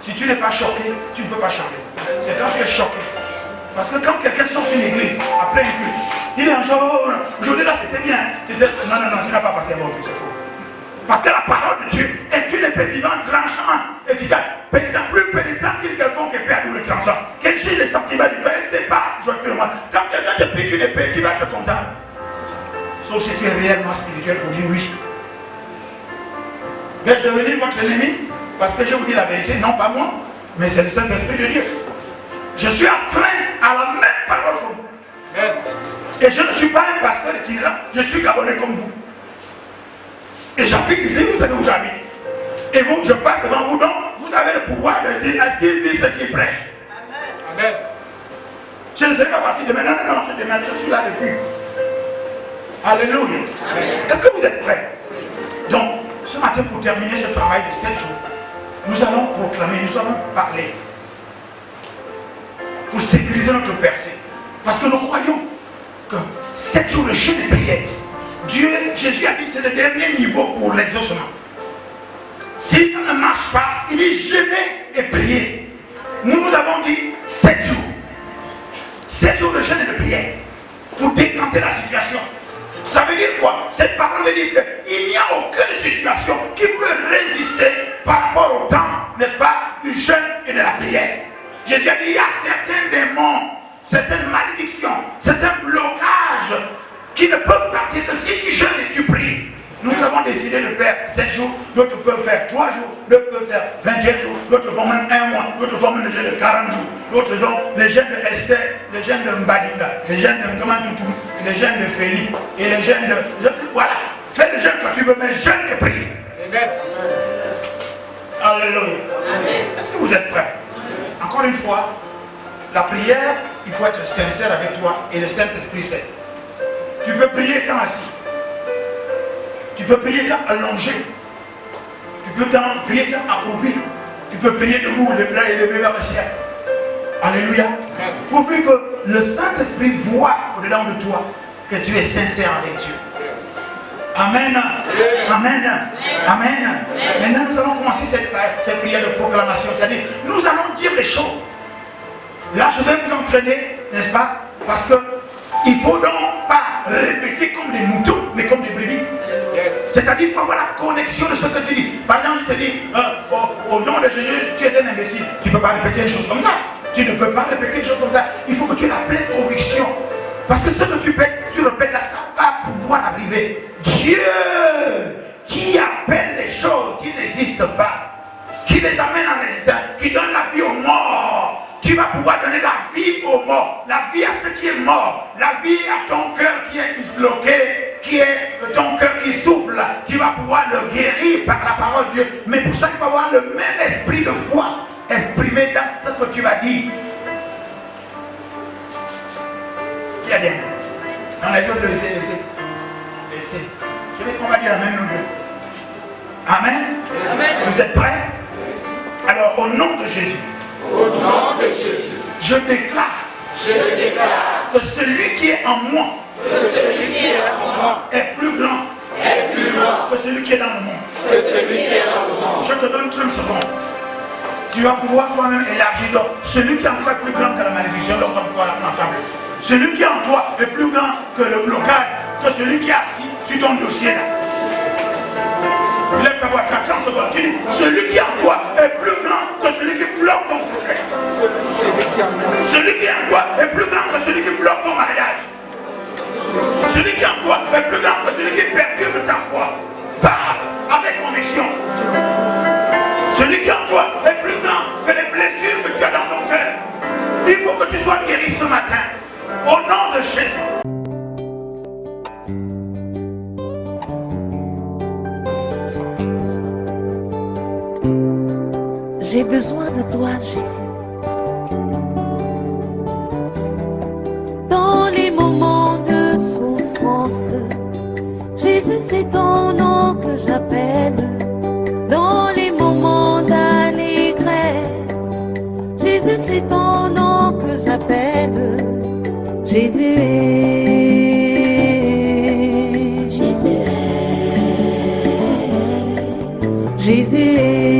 Si tu n'es pas choqué, tu ne peux pas changer. C'est quand tu es choqué. Parce que quand quelqu'un sort d'une église, après une culte, il est en jour, aujourd'hui là c'était bien. Non, tu n'as pas passé un bon culte, c'est faux. Parce que la parole de Dieu est une épée vivante, tranchante, efficace, pénétrant, plus pénétrant qu'il quelconque épée à double tranchant. Quel chien les sentiments du Père, c'est pas joyeusement. Quand quelqu'un te pique une épée, tu vas être content. Sauf si tu es réellement spirituel pour dire oui. Vais-je devenir votre ennemi? Parce que je vous dis la vérité, non pas moi, mais c'est le Saint-Esprit de Dieu. Je suis astreint à la même parole que vous. Amen. Et je ne suis pas un pasteur itinérant, je suis gabonais comme vous. Et j'habite ici, vous savez où j'habite. Et vous, je parle devant vous, donc vous avez le pouvoir de dire est-ce qu'il dit ce qu'il prêche. Amen. Je ne serai pas parti demain, non, je suis là depuis. Alléluia. Est-ce que vous êtes prêts? Donc, ce matin, pour terminer ce travail de 7 jours, nous allons proclamer, nous allons parler pour sécuriser notre percée. Parce que nous croyons que 7 jours de jeûne et prière, Jésus a dit c'est le dernier niveau pour l'exaucement. Si ça ne marche pas, il dit jeûner et prier. Nous avons dit 7 jours. 7 jours de jeûne et de prière pour décanter la situation. Ça veut dire quoi? Cette parole veut dire qu'il n'y a aucune situation qui peut résister par rapport au temps, n'est-ce pas, du jeûne et de la prière. Jésus a dit il y a certains démons, certaines malédictions, certains blocages qui ne peuvent partir que si tu jeûnes et tu pries. Nous avons décidé de faire 7 jours, d'autres peuvent faire 3 jours, d'autres peuvent faire 21 jours, d'autres font même 1 mois, d'autres font même le jeûne de 40 jours, d'autres ont les jeûnes de Esther, les jeûnes de Mbadinga, les jeûnes de Mkamantoutou, les jeûnes de Félix et les jeûnes de... Voilà, fais le jeûne quand tu veux, mais jeûne et prie. Amen. Alléluia. Est-ce que vous êtes prêts? Encore une fois, la prière, il faut être sincère avec toi et le Saint-Esprit sait. Tu peux prier quand assis. Tu peux prier tant allongé. Tu peux prier tant accroupi. Tu peux prier debout, les bras élevés vers le ciel. Alléluia. Pourvu que le Saint-Esprit voit au-dedans de toi que tu es sincère avec Dieu. Amen. Amen. Amen. Maintenant, nous allons commencer cette prière de proclamation. C'est-à-dire, nous allons dire les choses. Là, je vais vous entraîner, n'est-ce pas? Parce que il ne faut donc pas répéter comme des moutons, mais comme des brebis. C'est-à-dire qu'il faut avoir la connexion de ce que tu dis. Par exemple, je te dis, au nom de Jésus, tu es un imbécile. Tu ne peux pas répéter une chose comme ça. Tu ne peux pas répéter une chose comme ça. Il faut que tu aies la pleine conviction. Parce que ce que tu répètes là, ça va pouvoir arriver. Dieu qui appelle les choses qui n'existent pas, qui les amène en existence, qui donne la vie aux morts. Tu vas pouvoir donner la vie aux morts, la vie à ce qui est mort, la vie à ton cœur qui est disloqué, qui est ton cœur qui souffle. Tu vas pouvoir le guérir par la parole de Dieu. Mais pour ça, il faut avoir le même esprit de foi exprimé dans ce que tu vas dire. Qui a des mains? Dans les autres, laissez. On va dire Amen, nous deux. Amen. Amen. Vous êtes prêts? Alors, au nom de Jésus. Au nom de Jésus, je déclare que celui qui est en moi, est plus grand, que celui qui est dans le monde. Je te donne 30 secondes. Tu vas pouvoir toi-même élargir. Donc, celui qui est en toi est plus grand que la malédiction, donc on va pouvoir ensemble. Celui qui est en toi est plus grand que le blocage, que celui qui est assis sur ton dossier là. Lève ta voix, tu as 30 secondes. Tu dis, celui qui est en toi est plus grand que celui qui bloque ton projet. Celui qui est en toi est plus grand que celui qui bloque ton mariage. Celui qui est en toi est plus grand que celui qui perturbe ta foi. Parle avec conviction. Celui qui est en toi est plus grand que les blessures que tu as dans ton cœur. Il faut que tu sois guéri ce matin. Au nom de Jésus. J'ai besoin de toi, Jésus. Dans les moments de souffrance, Jésus, c'est ton nom que j'appelle. Dans les moments d'allégresse, Jésus, c'est ton nom que j'appelle. Jésus est, Jésus est, Jésus est.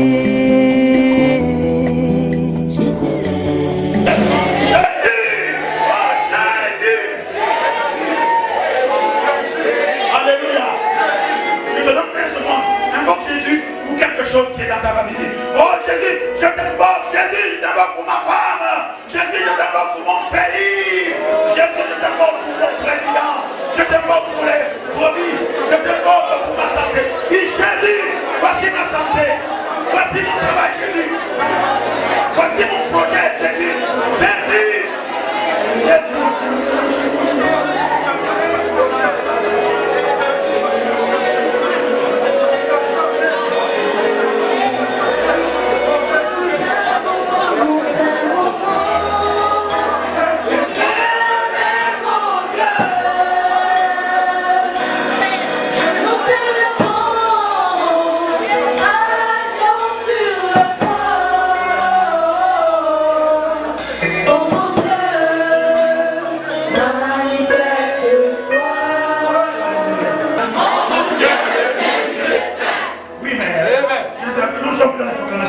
Chose qui est dans ta famille. Oh Jésus, je t'invoque, Jésus, je t'invoque pour ma femme. Jésus, je t'invoque pour mon pays. Jésus, je t'invoque pour mon président. Je t'invoque pour les brebis. Je t'invoque pour ma santé. Dis Jésus, voici ma santé. Voici mon travail, Jésus. Voici mon projet, Jésus. Jésus. Jésus.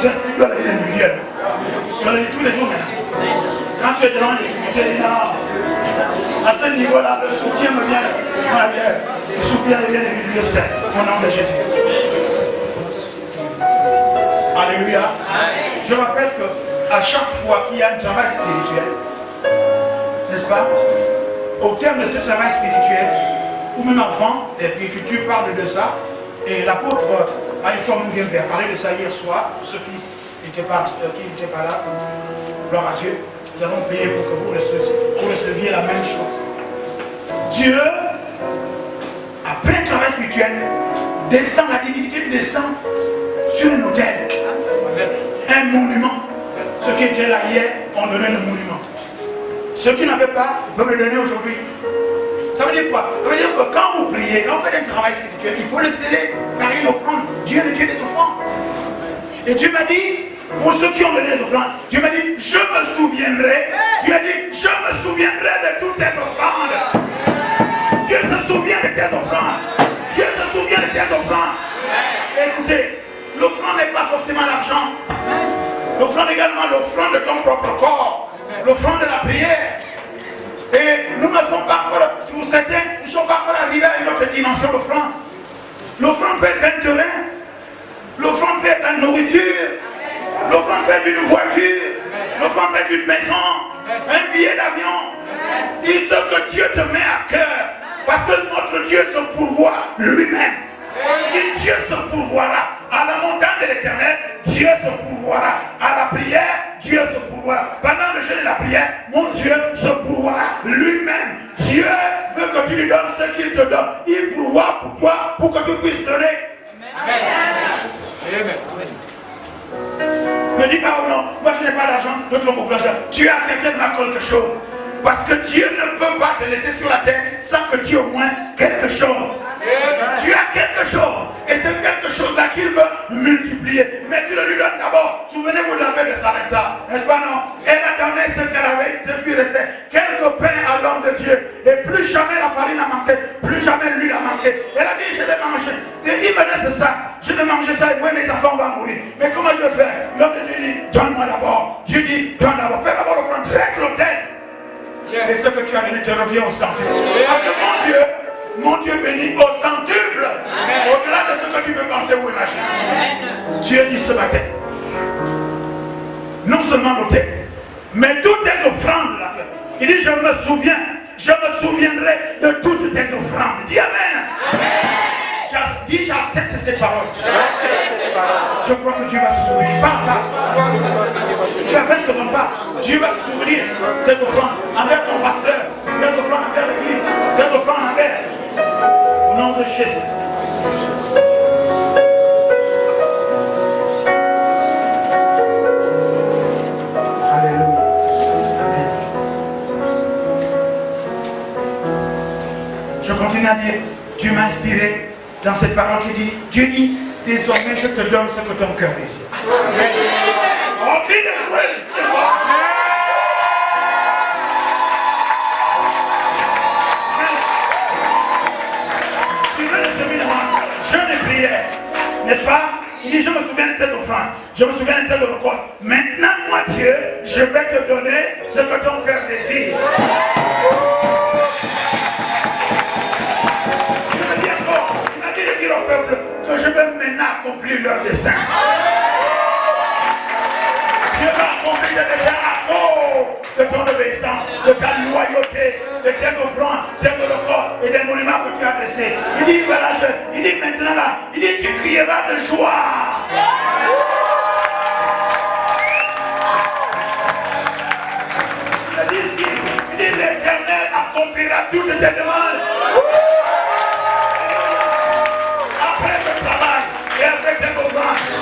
tu dois le dire individuellement. Tu dois le dire tous les jours merci. Quand tu es devant tu dis non. À ce niveau-là, le soutien me vient de l'arrière. Le soutien vient de Dieu saint. Au nom de Jésus. Alléluia. Je rappelle qu'à chaque fois qu'il y a un travail spirituel, n'est-ce pas? Au terme de ce travail spirituel, ou même avant, l'Écriture parle de ça, et l'apôtre Alifor Mungembe a parlé de ça hier soir, pour ceux qui n'étaient pas là, gloire à Dieu, nous allons prier pour que vous receviez la même chose. Dieu, après un travail spirituel, descend, la divinité descend sur un autel, un monument. Ceux qui étaient là hier ont donné le monument. Ceux qui n'avaient pas peuvent le donner aujourd'hui. Ça veut dire quoi? Ça veut dire que quand vous priez, quand vous faites un travail spirituel, il faut le sceller par une offrande. Dieu est le Dieu des offrandes. Et Dieu m'a dit, pour ceux qui ont donné des offrandes, Dieu m'a dit, je me souviendrai. Dieu a dit, je me souviendrai de toutes tes offrandes. Dieu se souvient de tes offrandes. Dieu se souvient de tes offrandes. Écoutez, l'offrande n'est pas forcément l'argent. L'offrande également, l'offrande de ton propre corps. L'offrande de la prière. Et nous ne sommes pas encore, si vous savez, nous ne sommes pas encore arrivés à une autre dimension d'offrande. L'offrande peut être un terrain. L'offrande peut être une nourriture. L'offrande peut être une voiture. L'offrande peut être une maison. Un billet d'avion. Dis ce que Dieu te met à cœur. Parce que notre Dieu se pourvoit lui-même. Et Dieu se pourvoira. À la montagne de l'Éternel, Dieu se pourvoira. À la prière, Dieu se pourvoira. Pendant le jeûne et la prière, mon Dieu se pourvoira lui-même. Dieu veut que tu lui donnes ce qu'il te donne. Il pourvoit pour toi, pour que tu puisses donner. Amen. Ne dis pas oh non, moi je n'ai pas d'argent, d'autres ont beaucoup d'argent. Tu as certainement quelque chose. Parce que Dieu ne peut pas te laisser sur la terre sans que tu aies au moins quelque chose. Tu as quelque chose. Et c'est quelque chose-là qu'il veut multiplier. Mais tu le lui donnes d'abord. Souvenez-vous de la paix de Sarepta. N'est-ce pas non? Elle a donné ce qu'elle avait, ce qui restait. Quelques pains à l'homme de Dieu. Et plus jamais la farine a manqué. Plus jamais l'huile a manqué. Elle a dit je vais manger. Et il me laisse ça. Je vais manger ça et moi mes enfants vont mourir. Mais comment je vais faire? L'homme de Dieu dit donne-moi d'abord. Dieu dit donne d'abord. Fais d'abord l'offrande. Dresse l'autel. Et ce que tu as donné te revient au centuple. Parce que mon Dieu bénit au centuple. Au-delà de ce que tu peux penser ou imaginer. Dieu dit ce matin, non seulement nos textes, mais toutes tes offrandes là. Il dit je me souviendrai de toutes tes offrandes. Dis Amen. Dis j'accepte ces paroles. Je crois que Dieu va se souvenir. Tu as 20 secondes pas. Dieu va se souvenir tes offrandes envers ton pasteur, tes offrandes envers l'église, tes offrandes envers. Au nom de Jésus. Alléluia. Amen. Je continue à dire, Dieu m'a inspiré dans cette parole qui dit, Dieu dit, désormais je te donne ce que ton cœur désire. Oh, crie de joie, de joie. Tu veux le cheminement, jeûne et prière, n'est-ce pas? Il dit, je me souviens de tes offrandes, je me souviens de tes holocaustes. Maintenant, moi Dieu, je vais te donner ce que ton cœur désire. Au peuple que je vais maintenant accomplir leur dessein. Dieu va accomplir le dessein à cause de ton obéissance, de ta loyauté, de tes offrandes, des holocaustes et des monuments que tu as dressés. Il dit, voilà, il dit maintenant là, il dit, tu crieras de joie. Il dit ici, il dit, l'Éternel accomplira toutes tes demandes.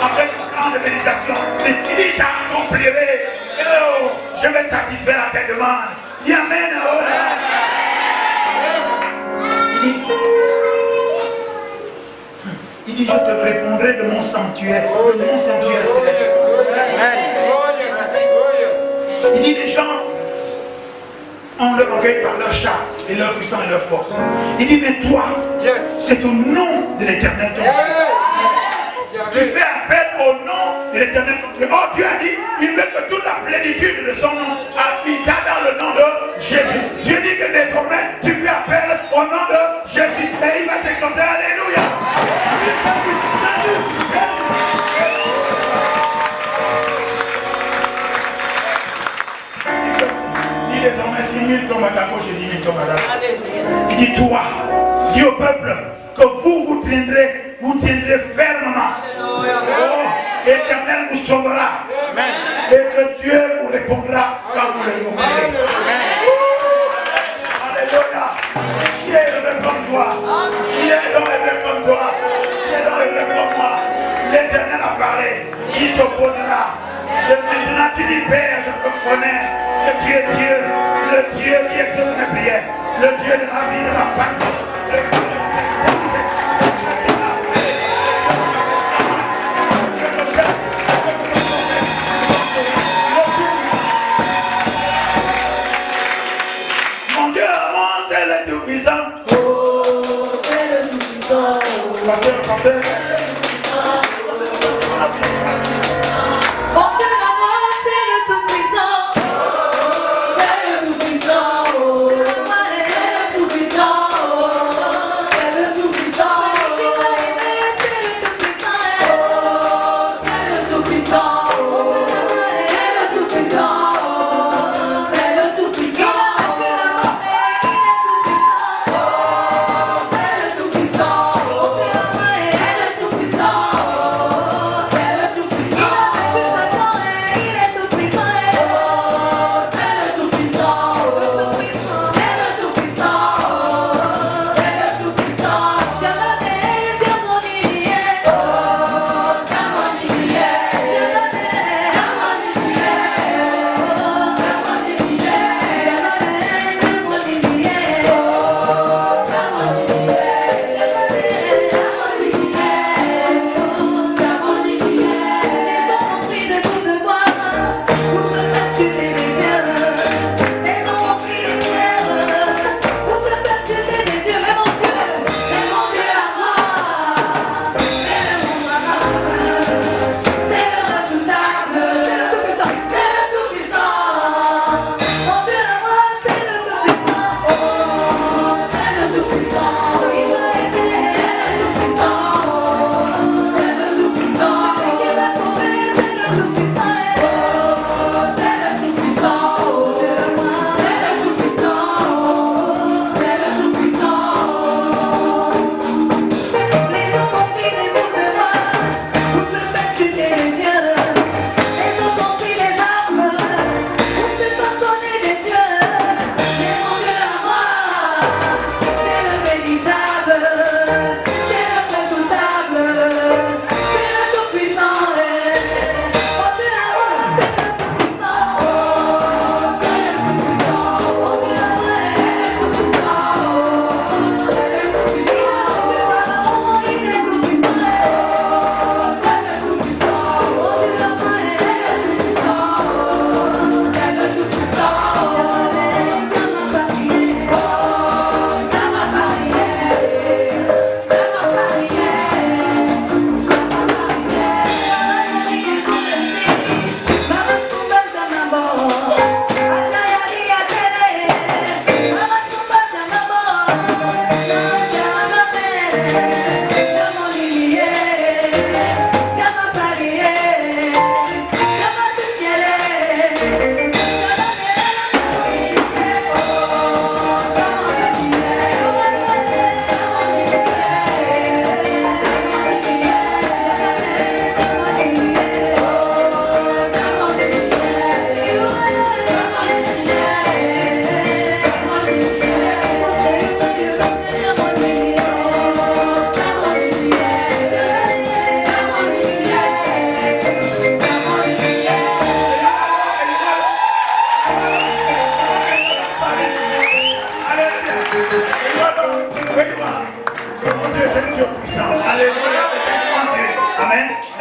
Après une grande méditation, il dit j'accomplirai. Oh, je vais satisfaire à tes demandes. Dis Amen. Il dit je te répondrai de mon sanctuaire céleste. Il dit les gens ont leur orgueil par leur char et leur puissance et leur force. Il dit mais toi, c'est au nom de l'Éternel ton Dieu. Tu fais appelle au nom de l'Éternel. Oh, Dieu a dit, il veut que toute la plénitude de son nom habita dans le nom de Jésus. Dieu dit que désormais, tu fais appel au nom de Jésus. Et il va t'exaucer. Alléluia. Dis désormais 6 000 tombent à ta gauche et 10 000 tombent à ta droite. Il dit toi, dis au peuple que vous tiendrez fermement. Oh, Éternel vous sauvera. Amen. Et que Dieu vous répondra quand vous le demanderez. Alléluia. Qui est heureux comme toi? Qui est donc heureux comme toi? Qui est donc heureux comme moi? L'Éternel a parlé. Il s'opposera. Et maintenant tu dis Père, je reconnais que tu es Dieu, le Dieu qui exauce mes prières, le Dieu de ma vie, de ma passion. Mon Dieu, moi c'est le Tout-Puissant. Oh, c'est le Tout-Puissant. Pasteur. Mon Dieu, moi, c'est le Tout-Puissant. C'est le Tout-Puissant. C'est le Tout-Puissant. C'est le Tout-Puissant. C'est le Tout-Puissant. C'est le Tout-Puissant. C'est le Tout-Puissant. C'est le Tout-Puissant. C'est le Tout-Puissant.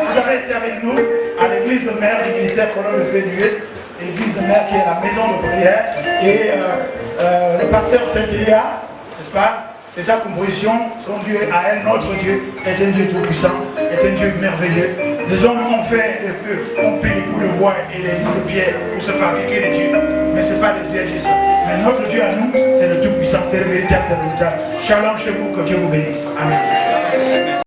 Vous avez été avec nous à l'église de mère du ministère Colonne de Fénuet, l'église de mère qui est la maison de prière. Et le pasteur Saint-Elia, n'est-ce pas? C'est sa composition, son Dieu à elle, notre Dieu, est un Dieu tout-puissant, est un Dieu merveilleux. Les hommes ont fait des feux, ont pris les bouts de bois et les bouts de pierre pour se fabriquer des dieux. Mais ce n'est pas le vrai Dieu ça. Mais notre Dieu à nous, c'est le Tout-Puissant, c'est le véritable, c'est le véritable. Shalom chez vous, que Dieu vous bénisse. Amen.